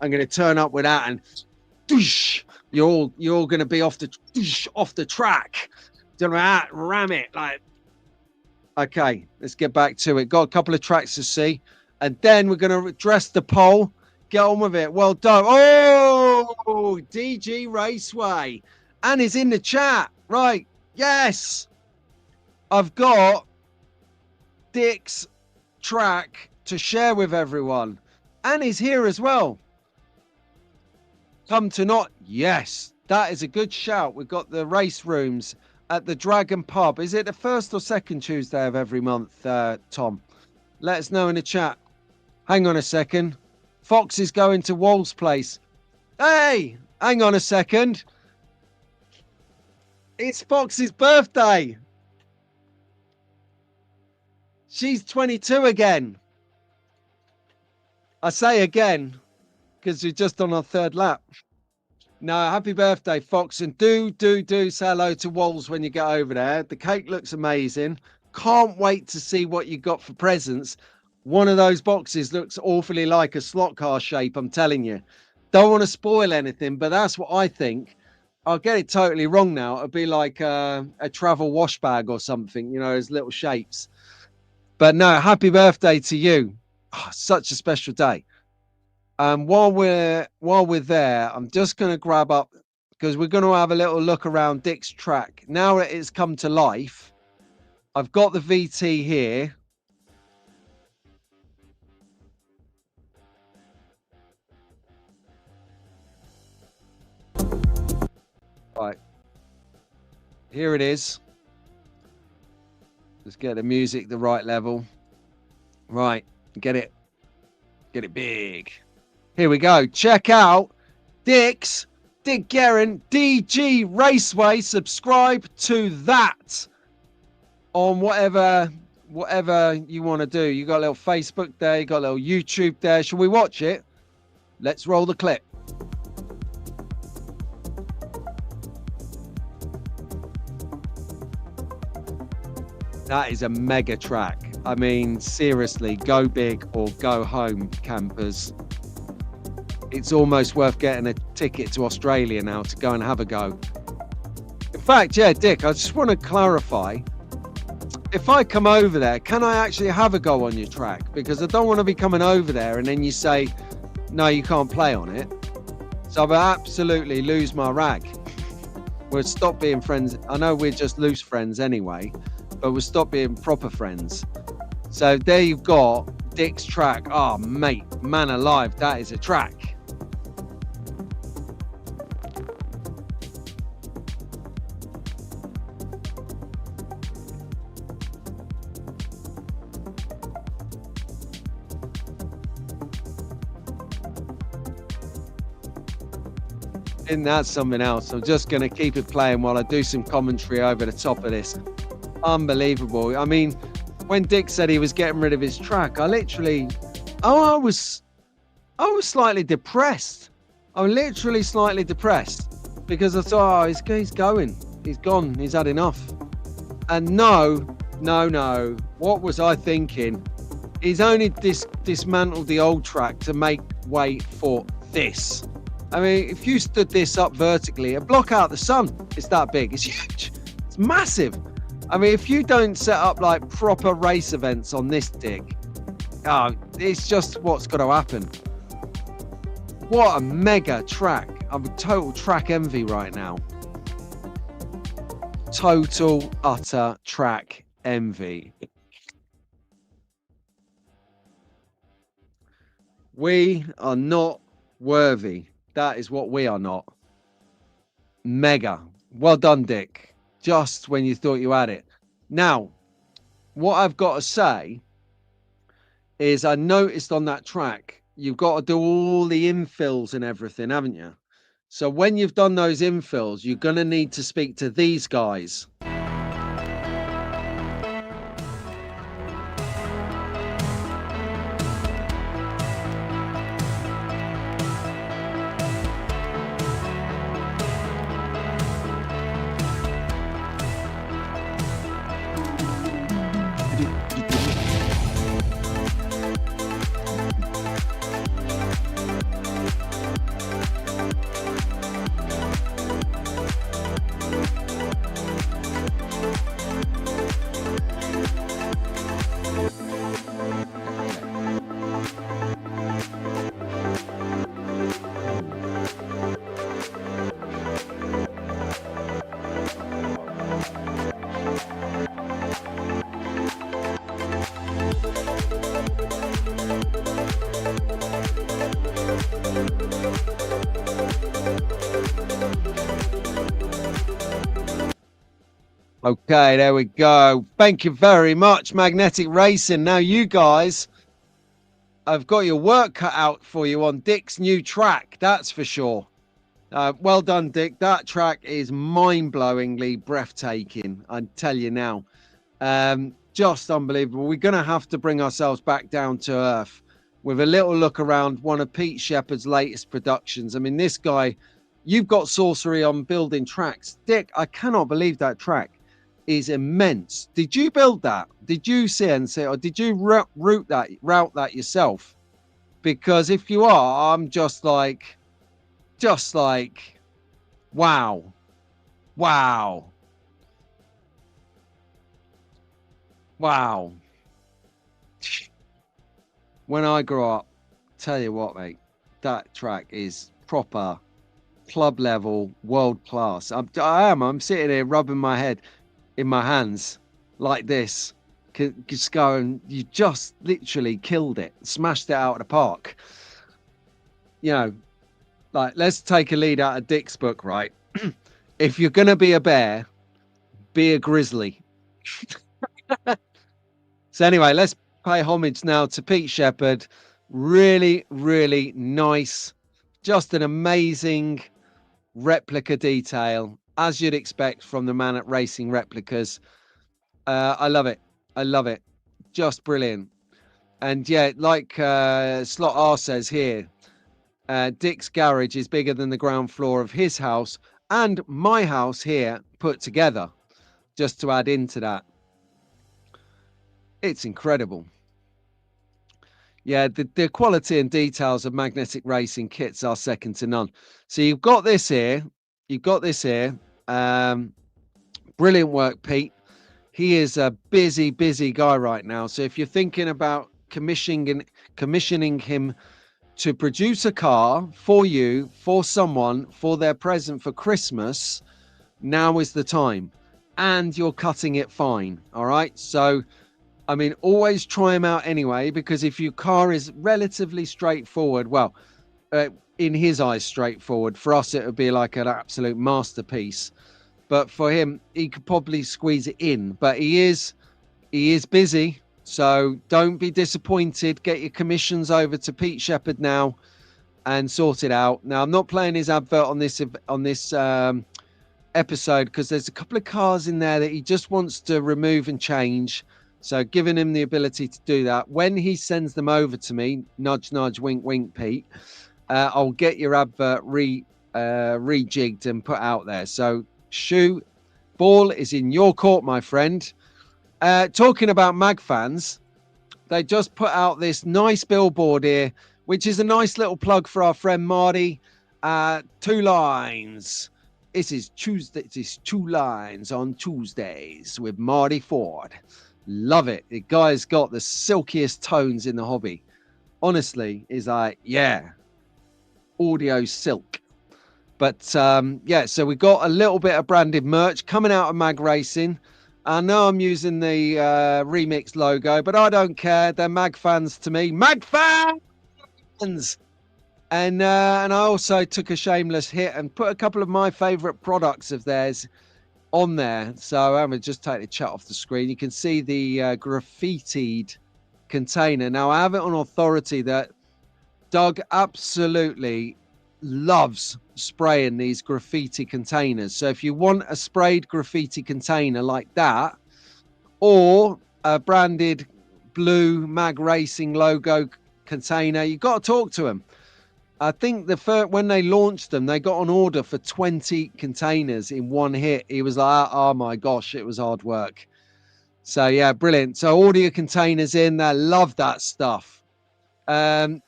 I'm going to turn up with that, and doosh, you're all going to be off the track. Don't know, ram it like. Okay, let's get back to it. Got a couple of tracks to see, and then we're going to address the poll. Get on with it. Well done. Oh, DG Raceway, and he's in the chat, right? Yes, I've got Dick's track to share with everyone, and he's here as well. Come to not. Yes, that is a good shout. We've got the race rooms at the Dragon Pub. Is it the first or second Tuesday of every month, Tom? Let us know in the chat. Hang on a second. Fox is going to Wall's place. Hey, hang on a second. It's Fox's birthday. She's 22 again. I say again because we're just on our third lap. No, happy birthday, Fox. And do say hello to Walls when you get over there. The cake looks amazing. Can't wait to see what you got for presents. One of those boxes looks awfully like a slot car shape, I'm telling you. Don't want to spoil anything, but that's what I think. I'll get it totally wrong now. It'll be like a travel wash bag or something, you know, those little shapes. But no, happy birthday to you. Oh, such a special day. While we're there, I'm just going to grab up, because we're going to have a little look around Dick's track. Now that it's come to life, I've got the VT here. Right. Here it is. Let's get the music the right level. Right. Get it big. Here we go. Check out Dick Guerin, DG Raceway. Subscribe to that on whatever you want to do. You got a little Facebook there, you got a little YouTube there. Shall we watch it? Let's roll the clip. That is a mega track. I mean, seriously, go big or go home, campers. It's almost worth getting a ticket to Australia now to go and have a go. In fact, yeah, Dick, I just want to clarify. If I come over there, can I actually have a go on your track? Because I don't want to be coming over there and then you say, no, you can't play on it. So I'll absolutely lose my rag. We'll stop being friends. I know we're just loose friends anyway, but we'll stop being proper friends. So there you've got Dick's track. Oh, mate, man alive, that is a track. And that's something else. I'm just going to keep it playing while I do some commentary over the top of this. Unbelievable. I mean, when Dick said he was getting rid of his track, I was slightly depressed. I was literally slightly depressed because I thought, oh, he's going. He's gone. He's had enough. And no. What was I thinking? He's only dismantled the old track to make way for this. I mean, if you stood this up vertically, it'd block out the sun. It's that big. It's huge. It's massive. I mean, if you don't set up like proper race events on this, Dick, it's just what's got to happen. What a mega track. I'm a total track envy right now. Total, utter track envy. We are not worthy. That is what we are not. Mega. Well done, Dick. Just when you thought you had it. Now, what I've got to say is I noticed on that track, you've got to do all the infills and everything, haven't you? So when you've done those infills, you're going to need to speak to these guys. Okay, there we go. Thank you very much, Magnetic Racing. Now you guys have got your work cut out for you on Dick's new track, that's for sure. Well done, Dick. That track is mind-blowingly breathtaking, I tell you now. Just unbelievable. We're going to have to bring ourselves back down to earth with a little look around one of Pete Shepard's latest productions. I mean, this guy, you've got sorcery on building tracks. Dick, I cannot believe that track is immense. Did you build that? Did you CNC or did you route that yourself? Because if you are, I'm just like, wow. When I grow up, tell you what, mate, that track is proper club level, world class. I'm sitting here rubbing my head in my hands like this, just going, you just literally killed it, smashed it out of the park. You know, like, let's take a lead out of Dick's book, right? If you're gonna be a bear, be a grizzly. So anyway, let's pay homage now to Pete Shepard. Really nice, just an amazing replica detail, as you'd expect from the man at Racing Replicas. I love it, just brilliant. And yeah, like Slot R says here, Dick's garage is bigger than the ground floor of his house and my house here put together, just to add into that. It's incredible. Yeah, the quality and details of magnetic racing kits are second to none. So you've got this here. You've got this here. Um, Brilliant work, Pete. He is a busy, busy guy right now. So if you're thinking about commissioning him to produce a car for you, for someone, for their present for Christmas, now is the time. And you're cutting it fine. All right. So, I mean, always try him out anyway, because if your car is relatively straightforward, well, in his eyes, straightforward. For us, it would be like an absolute masterpiece. But for him, he could probably squeeze it in. But he is busy. So don't be disappointed. Get your commissions over to Pete Shepherd now and sort it out. Now, I'm not playing his advert on this episode because there's a couple of cars in there that he just wants to remove and change. So giving him the ability to do that. When he sends them over to me, nudge, nudge, wink, wink, Pete, I'll get your advert rejigged and put out there. So Shu, ball is in your court, my friend. Talking about mag fans, they just put out this nice billboard here, which is a nice little plug for our friend Marty. 2 lines. This is Tuesday. This is 2 lines on Tuesdays with Marty Ford. Love it. The guy's got the silkiest tones in the hobby. Honestly, is like, yeah, audio silk. But yeah, so we got a little bit of branded merch coming out of Mag Racing. I know I'm using the remix logo, but I don't care. They're Mag fans to me. Mag fans! And I also took a shameless hit and put a couple of my favorite products of theirs on there. So I'm going to just take the chat off the screen. You can see the graffitied container. Now, I have it on authority that Doug absolutely loves spraying these graffiti containers. So if you want a sprayed graffiti container like that, or a branded blue Mag Racing logo container, you got to talk to him. I think when they launched them, they got an order for 20 containers in one hit. He was like, oh my gosh, it was hard work. So yeah, brilliant. So order your containers in there. Love that stuff. And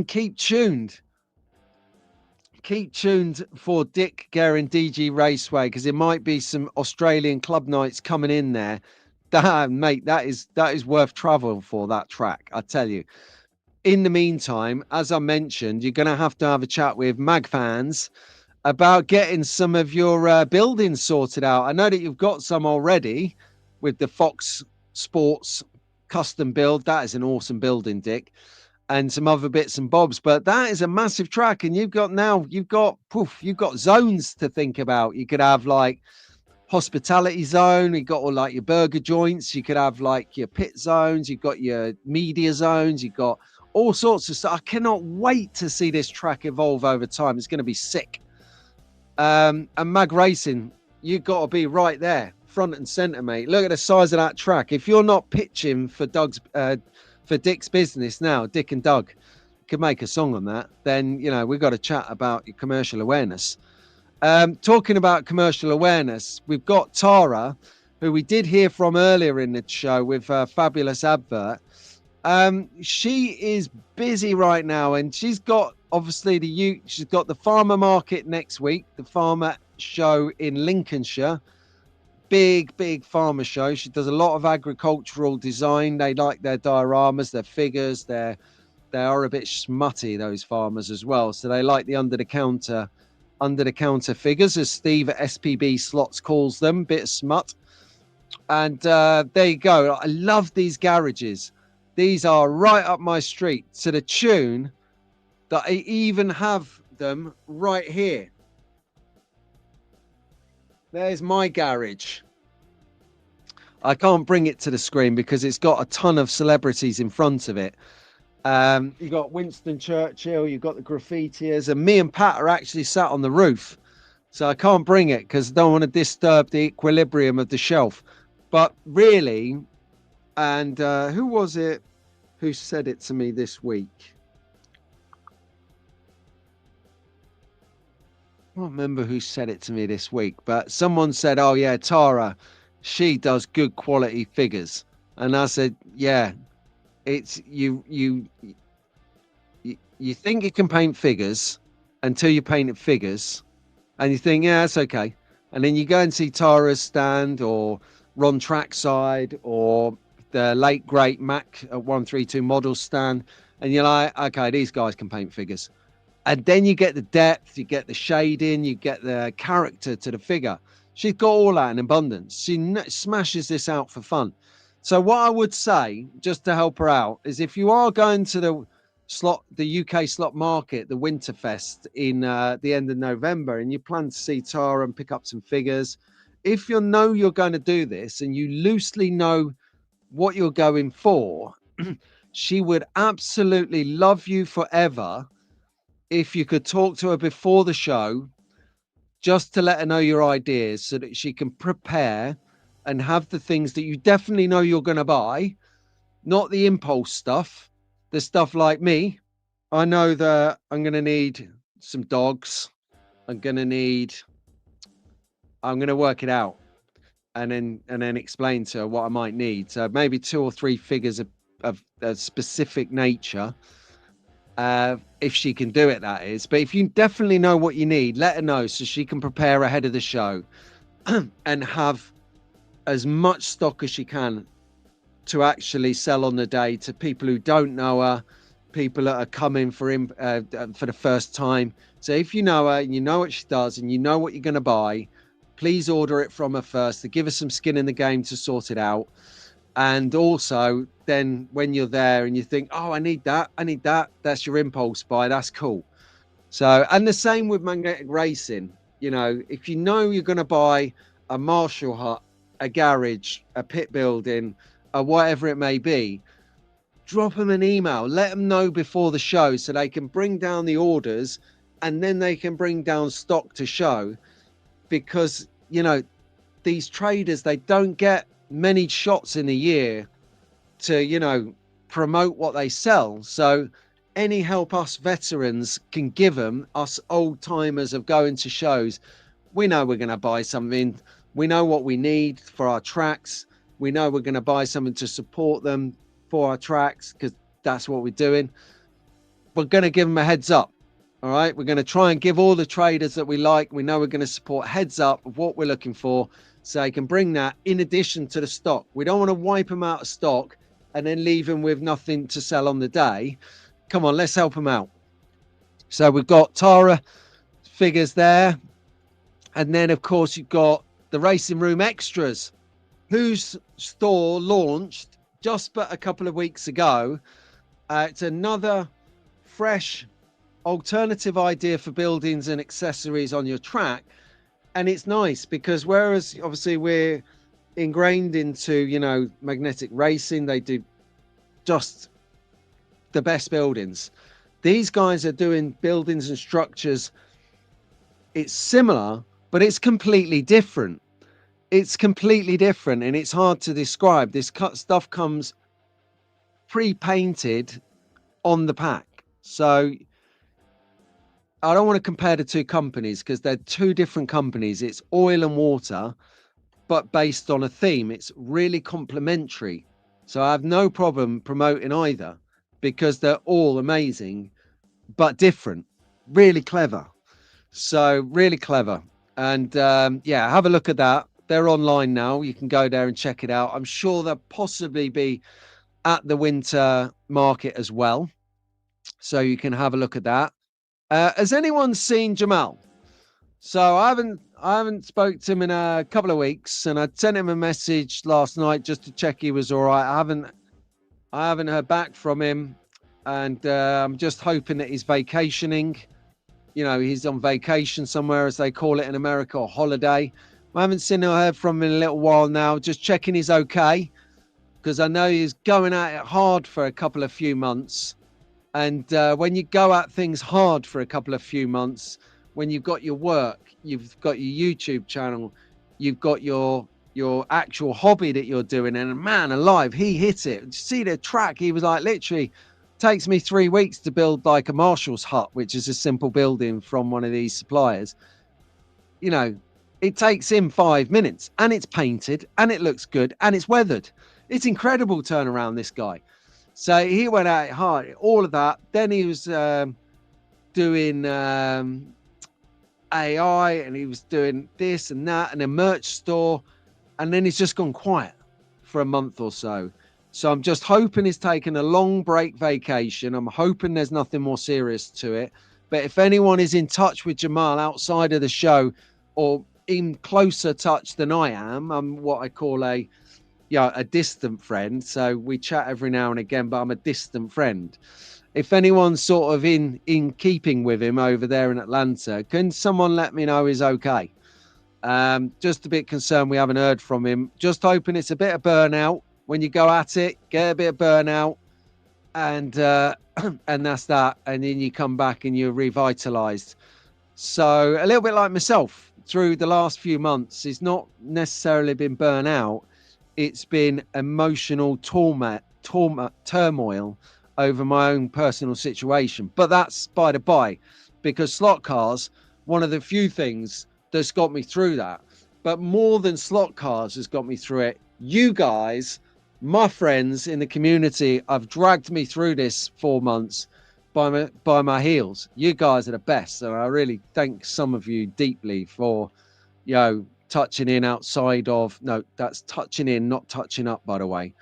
keep tuned. Keep tuned for Dick Guerin DG Raceway, because there might be some Australian club nights coming in there. Mate, that is worth traveling for, that track, I tell you. In the meantime, as I mentioned, you're going to have a chat with Mag fans about getting some of your buildings sorted out. I know that you've got some already with the Fox Sports custom build. That is an awesome building, Dick. And some other bits and bobs, but that is a massive track. And you've got zones to think about. You could have like hospitality zone. You got all like your burger joints. You could have like your pit zones. You've got your media zones. You've got all sorts of stuff. I cannot wait to see this track evolve over time. It's going to be sick. And Mag Racing, you've got to be right there, front and center, mate. Look at the size of that track. If you're not pitching for Dick's business now, Dick and Doug could make a song on that, then, you know, we've got to chat about your commercial awareness. Talking about commercial awareness, we've got Tara, who we did hear from earlier in the show with a fabulous advert. She is busy right now, and she's got obviously she's got the farmer market next week, the farmer show in Lincolnshire. Big farmer show. She does a lot of agricultural design. They like their dioramas, their figures. They are a bit smutty, those farmers, as well. So they like the under the counter figures, as Steve at SPB Slots calls them, bit of smut. And there you go. I love these garages. These are right up my street, to the tune that I even have them right here. There's my garage. I can't bring it to the screen because it's got a ton of celebrities in front of it. You've got Winston Churchill, you've got the graffitiers, and me and Pat are actually sat on the roof. So I can't bring it because I don't want to disturb the equilibrium of the shelf. But really, and who was it who said it to me this week? I don't remember who said it to me this week, but someone said, oh yeah, Tara, she does good quality figures. And I said, yeah, it's you think you can paint figures until you painted figures, and you think, yeah, that's okay. And then you go and see Tara's stand or Ron Trackside or the late great Mac at 132 model stand, and you're like, okay, these guys can paint figures. And then you get the depth, you get the shading, you get the character to the figure. She's got all that in abundance. She smashes this out for fun. So what I would say, just to help her out, is if you are going to the UK slot market, the Winterfest in the end of November, and you plan to see Tara and pick up some figures, if you know you're going to do this and you loosely know what you're going for, she would absolutely love you forever if you could talk to her before the show, just to let her know your ideas so that she can prepare and have the things that you definitely know you're going to buy, not the impulse stuff, the stuff like me. I know that I'm going to need some dogs. I'm going to work it out and then explain to her what I might need. So maybe 2 or 3 figures of a specific nature. If she can do it, that is. But if you definitely know what you need, let her know so she can prepare ahead of the show and have as much stock as she can to actually sell on the day to people who don't know her, people that are coming for the first time. So if you know her and you know what she does and you know what you're going to buy, please order it from her first to give her some skin in the game to sort it out. And also, then when you're there and you think, oh, I need that, that's your impulse buy. That's cool. So, and the same with magnetic racing. You know, if you know you're going to buy a Marshall hut, a garage, a pit building, or whatever it may be, drop them an email. Let them know before the show so they can bring down the orders and then they can bring down stock to show. Because, you know, these traders, they don't get many shots in a year to, you know, promote what they sell. So any help us veterans can give them, us old timers of going to shows, we know we're going to buy something. We know what we need for our tracks. We know we're going to buy something to support them for our tracks because that's what we're doing. We're going to give them a heads up. All right. We're going to try and give all the traders that we like, we know we're going to support, heads up of what we're looking for. So they can bring that in addition to the stock. We don't want to wipe them out of stock and then leave them with nothing to sell on the day. Come on, let's help them out. So we've got Tara figures there. And then, of course, you've got the Racing Room Extras, whose store launched just but a couple of weeks ago. It's another fresh alternative idea for buildings and accessories on your track. And it's nice because whereas obviously we're ingrained into, you know, magnetic racing, they do just the best buildings. These guys are doing buildings and structures. It's similar, but it's completely different. It's completely different and it's hard to describe. This stuff comes pre-painted on the pack. So I don't want to compare the two companies because they're two different companies. It's oil and water, but based on a theme. It's really complementary. So I have no problem promoting either because they're all amazing, but different. Really clever. So really clever. And yeah, have a look at that. They're online now. You can go there and check it out. I'm sure they'll possibly be at the winter market as well. So you can have a look at that. Has anyone seen Jamal? So I haven't spoke to him in a couple of weeks, and I sent him a message last night just to check he was all right. I haven't heard back from him, and I'm just hoping that he's vacationing. You know, he's on vacation somewhere, as they call it in America, or holiday. I haven't seen or heard from him in a little while now. Just checking he's okay, because I know he's going at it hard for a couple of few months. And when you go at things hard for a couple of few months, when you've got your work, you've got your YouTube channel, you've got your actual hobby that you're doing, and man alive, he hit it. See the track, he was like, literally takes me 3 weeks to build like a Marshall's hut, which is a simple building from one of these suppliers. You know, It takes him 5 minutes, and it's painted, and it looks good, and it's weathered. It's incredible turnaround, this guy. So he went out hard, all of that. Then he was doing AI, and he was doing this and that, and a merch store, and then he's just gone quiet for a month or so. So I'm just hoping he's taken a long break vacation. I'm hoping there's nothing more serious to it. But if anyone is in touch with Jamal outside of the show, or in closer touch than I am, I'm what I call a distant friend. So we chat every now and again, but I'm a distant friend. If anyone's sort of in keeping with him over there in Atlanta, can someone let me know he's okay? Just a bit concerned we haven't heard from him. Just hoping it's a bit of burnout. When you go at it, get a bit of burnout, and and that's that. And then you come back and you're revitalized. So a little bit like myself through the last few months, it's not necessarily been burnout. It's been emotional turmoil over my own personal situation. But that's by the by, because slot cars, one of the few things that's got me through that. But more than slot cars has got me through it, you guys, my friends in the community, have dragged me through this 4 months by my heels. You guys are the best, and I really thank some of you deeply for, touching in outside of, no, that's touching in, not touching up, by the way.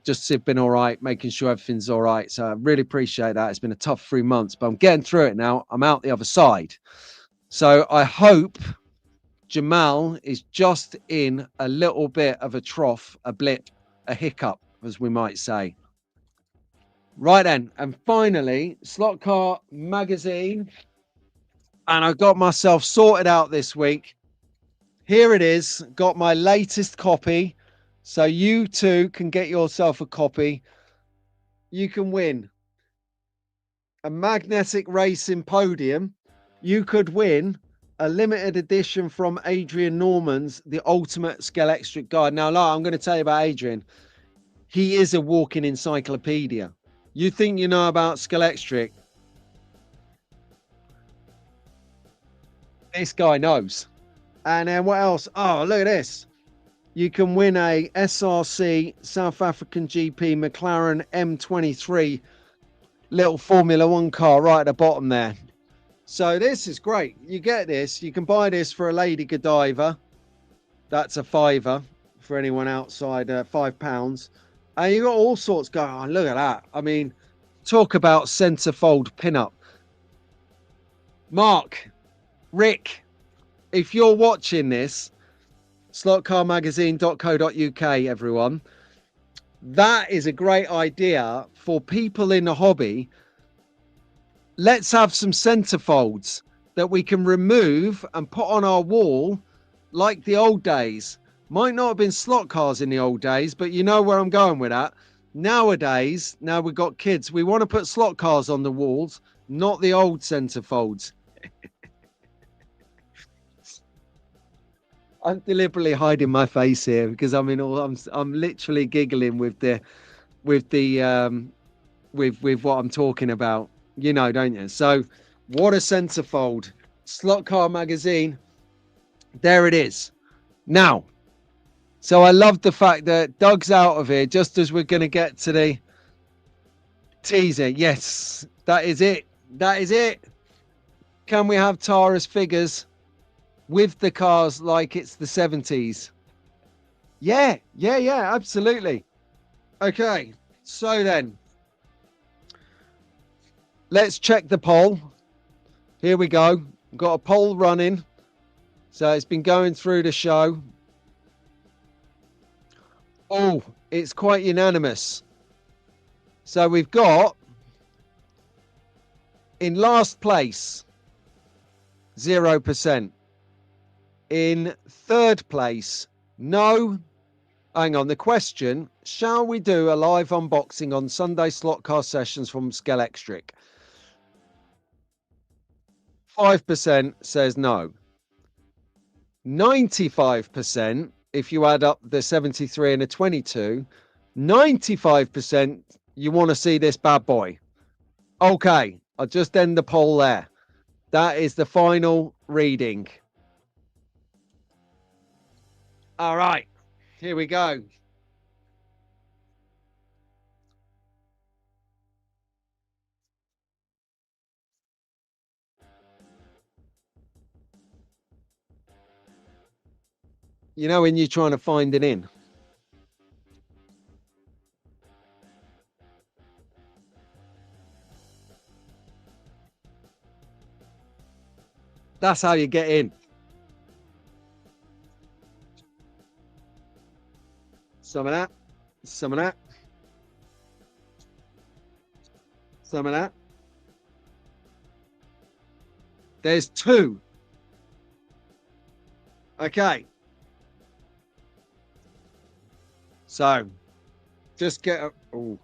Just have been all right, making sure everything's all right. So I really appreciate that. It's been a tough 3 months, but I'm getting through it now. I'm out the other side. So I hope Jamal is just in a little bit of a trough, a blip, a hiccup, as we might say. Right then, and finally, Slot Car Magazine. And I got myself sorted out this week. Here it is. Got my latest copy. So you too can get yourself a copy. You can win a magnetic racing podium. You could win a limited edition from Adrian Norman's The Ultimate Scalextric Guide. Now, I'm going to tell you about Adrian. He is a walking encyclopedia. You think you know about Scalextric? This guy knows. And then what else? Oh, look at this. You can win a SRC South African GP McLaren M23 little Formula One car right at the bottom there. So this is great. You get this. You can buy this for a Lady Godiva. That's a £5 for anyone outside, £5. And you got all sorts going on. Look at that. I mean, talk about centerfold pinup. Mark, Rick, if you're watching this, slotcarmagazine.co.uk, everyone, that is a great idea for people in the hobby. Let's have some centerfolds that we can remove and put on our wall like the old days. Might not have been slot cars in the old days, but you know where I'm going with that. Nowadays, now we've got kids, we want to put slot cars on the walls, not the old centerfolds. I'm deliberately hiding my face here because I'm literally giggling with what I'm talking about. You know, don't you? So what a centerfold. Slot Car Magazine. There it is. Now, so I love the fact that Doug's out of here just as we're going to get to the teaser. Yes, that is it. That is it. Can we have Tara's figures with the cars like it's the 70s? Yeah, absolutely. Okay, so then let's check the poll. Here we go. We've got a poll running. So it's been going through the show. Oh, it's quite unanimous. So we've got in last place 0%. In third place, no. Hang on, the question, shall we do a live unboxing on Sunday slot car sessions from Scalextric? 5% says no. 95%, if you add up the 73 and the 22, 95% you want to see this bad boy. Okay, I'll just end the poll there. That is the final reading. All right, here we go. You know when you're trying to find it in. That's how you get in. Some of that, some of that, some of that. There's two. Okay. So just get a, oh.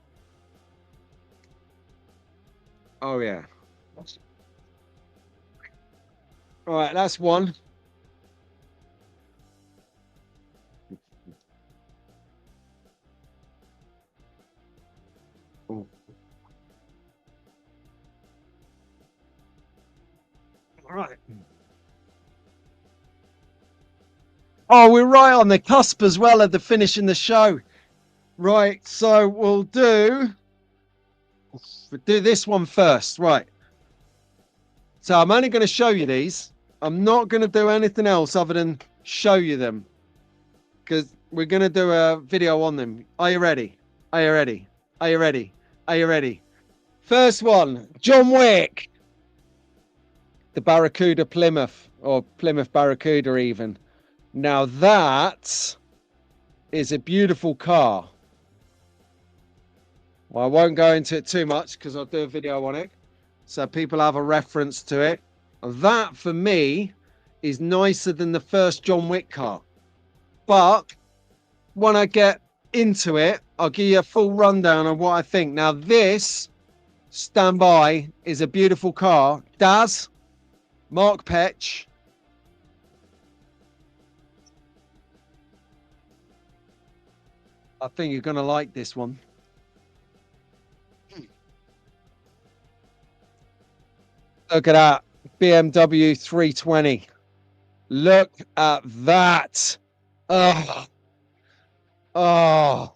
Oh yeah. All right, that's one. Oh. All right. Oh, we're right on the cusp as well of the finishing the show. Right, so we'll do this one first. Right. So I'm only going to show you these. I'm not going to do anything else other than show you them because we're going to do a video on them. Are you ready? Are you ready? Are you ready? Are you ready? First one, John Wick. The Barracuda Plymouth, or Plymouth Barracuda even. Now that is a beautiful car. Well, I won't go into it too much because I'll do a video on it so people have a reference to it. That for me is nicer than the first John Wick car. But when I get into it, I'll give you a full rundown of what I think. Now this, stand by, is a beautiful car. Daz, Mark Petch. I think you're going to like this one. Look at that. BMW 320. Look at that. Oh, oh,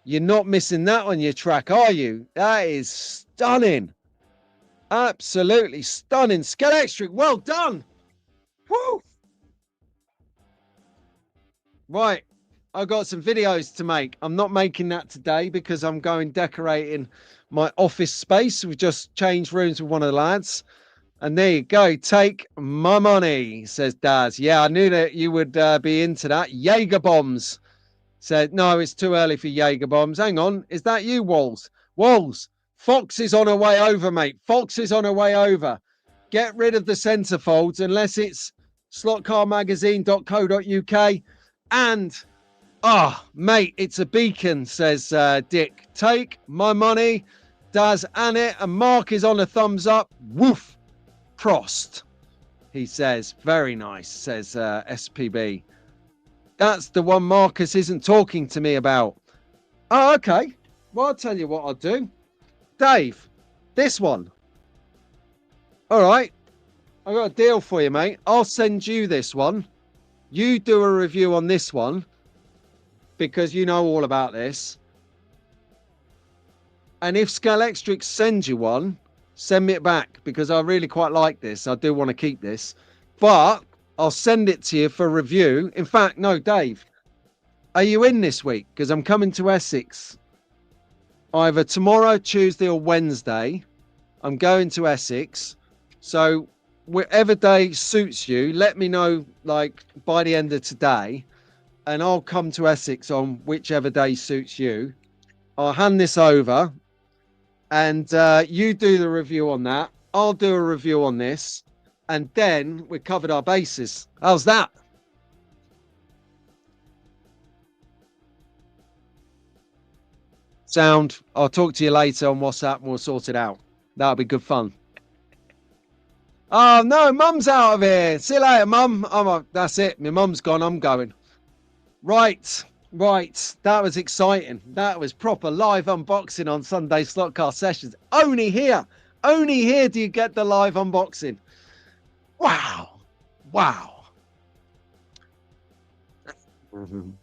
you're not missing that on your track, are you? That is stunning. Absolutely stunning. Scalextric, well done. Woo. Right. I've got some videos to make. I'm not making that today because I'm going decorating my office space. We've just changed rooms with one of the lads. And there you go. Take my money, says Daz. Yeah, I knew that you would be into that. Jaeger bombs. Said, no, it's too early for Jaeger bombs. Hang on. Is that you, Walls? Walls, Fox is on her way over, mate. Fox is on her way over. Get rid of the centerfolds unless it's slotcarmagazine.co.uk. And, mate, it's a beacon, says Dick. Take my money. Daz and it. And Mark is on a thumbs up. Woof. Prost, he says. Very nice, says SPB. That's the one Marcus isn't talking to me about. Oh, okay. Well, I'll tell you what I'll do. Dave, this one. All right. I've got a deal for you, mate. I'll send you this one. You do a review on this one because you know all about this. And if Scalextric sends you one, send me it back because I really quite like this. I do want to keep this, but I'll send it to you for review. In fact, no, Dave, are you in this week? Because I'm coming to Essex either tomorrow, Tuesday, or Wednesday. I'm going to Essex. So whatever day suits you, let me know like by the end of today and I'll come to Essex on whichever day suits you. I'll hand this over and you do the review on that. I'll do a review on this and then we covered our bases. How's that? Sound. I'll talk to you later on WhatsApp and we'll sort it out. That'll be good fun. Oh no, Mum's out of here. See you later, Mum. That's it. My mum's gone. I'm going. Right. That was exciting. That was proper live unboxing on Sunday Slotcast sessions. Only here do you get the live unboxing. Wow. Mhm.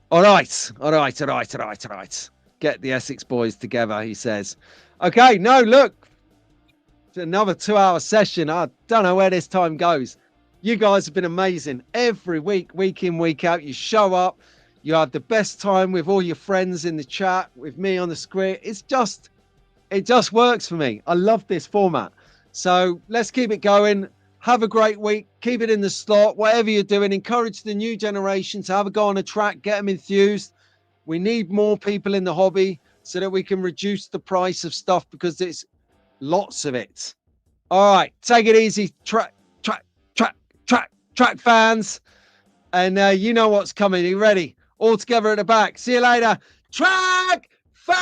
All right, all right, all right, all right, all right. Get the Essex boys together, he says. Okay, no, look, it's another 2 hour session. I don't know where this time goes. You guys have been amazing every week, week in, week out. You show up, you have the best time with all your friends in the chat, with me on the screen. It just works for me. I love this format. So let's keep it going. Have a great week. Keep it in the slot. Whatever you're doing, encourage the new generation to have a go on a track, get them enthused. We need more people in the hobby so that we can reduce the price of stuff because it's lots of it. All right, take it easy, track fans. And you know what's coming. Are you ready? All together at the back. See you later. Track fans!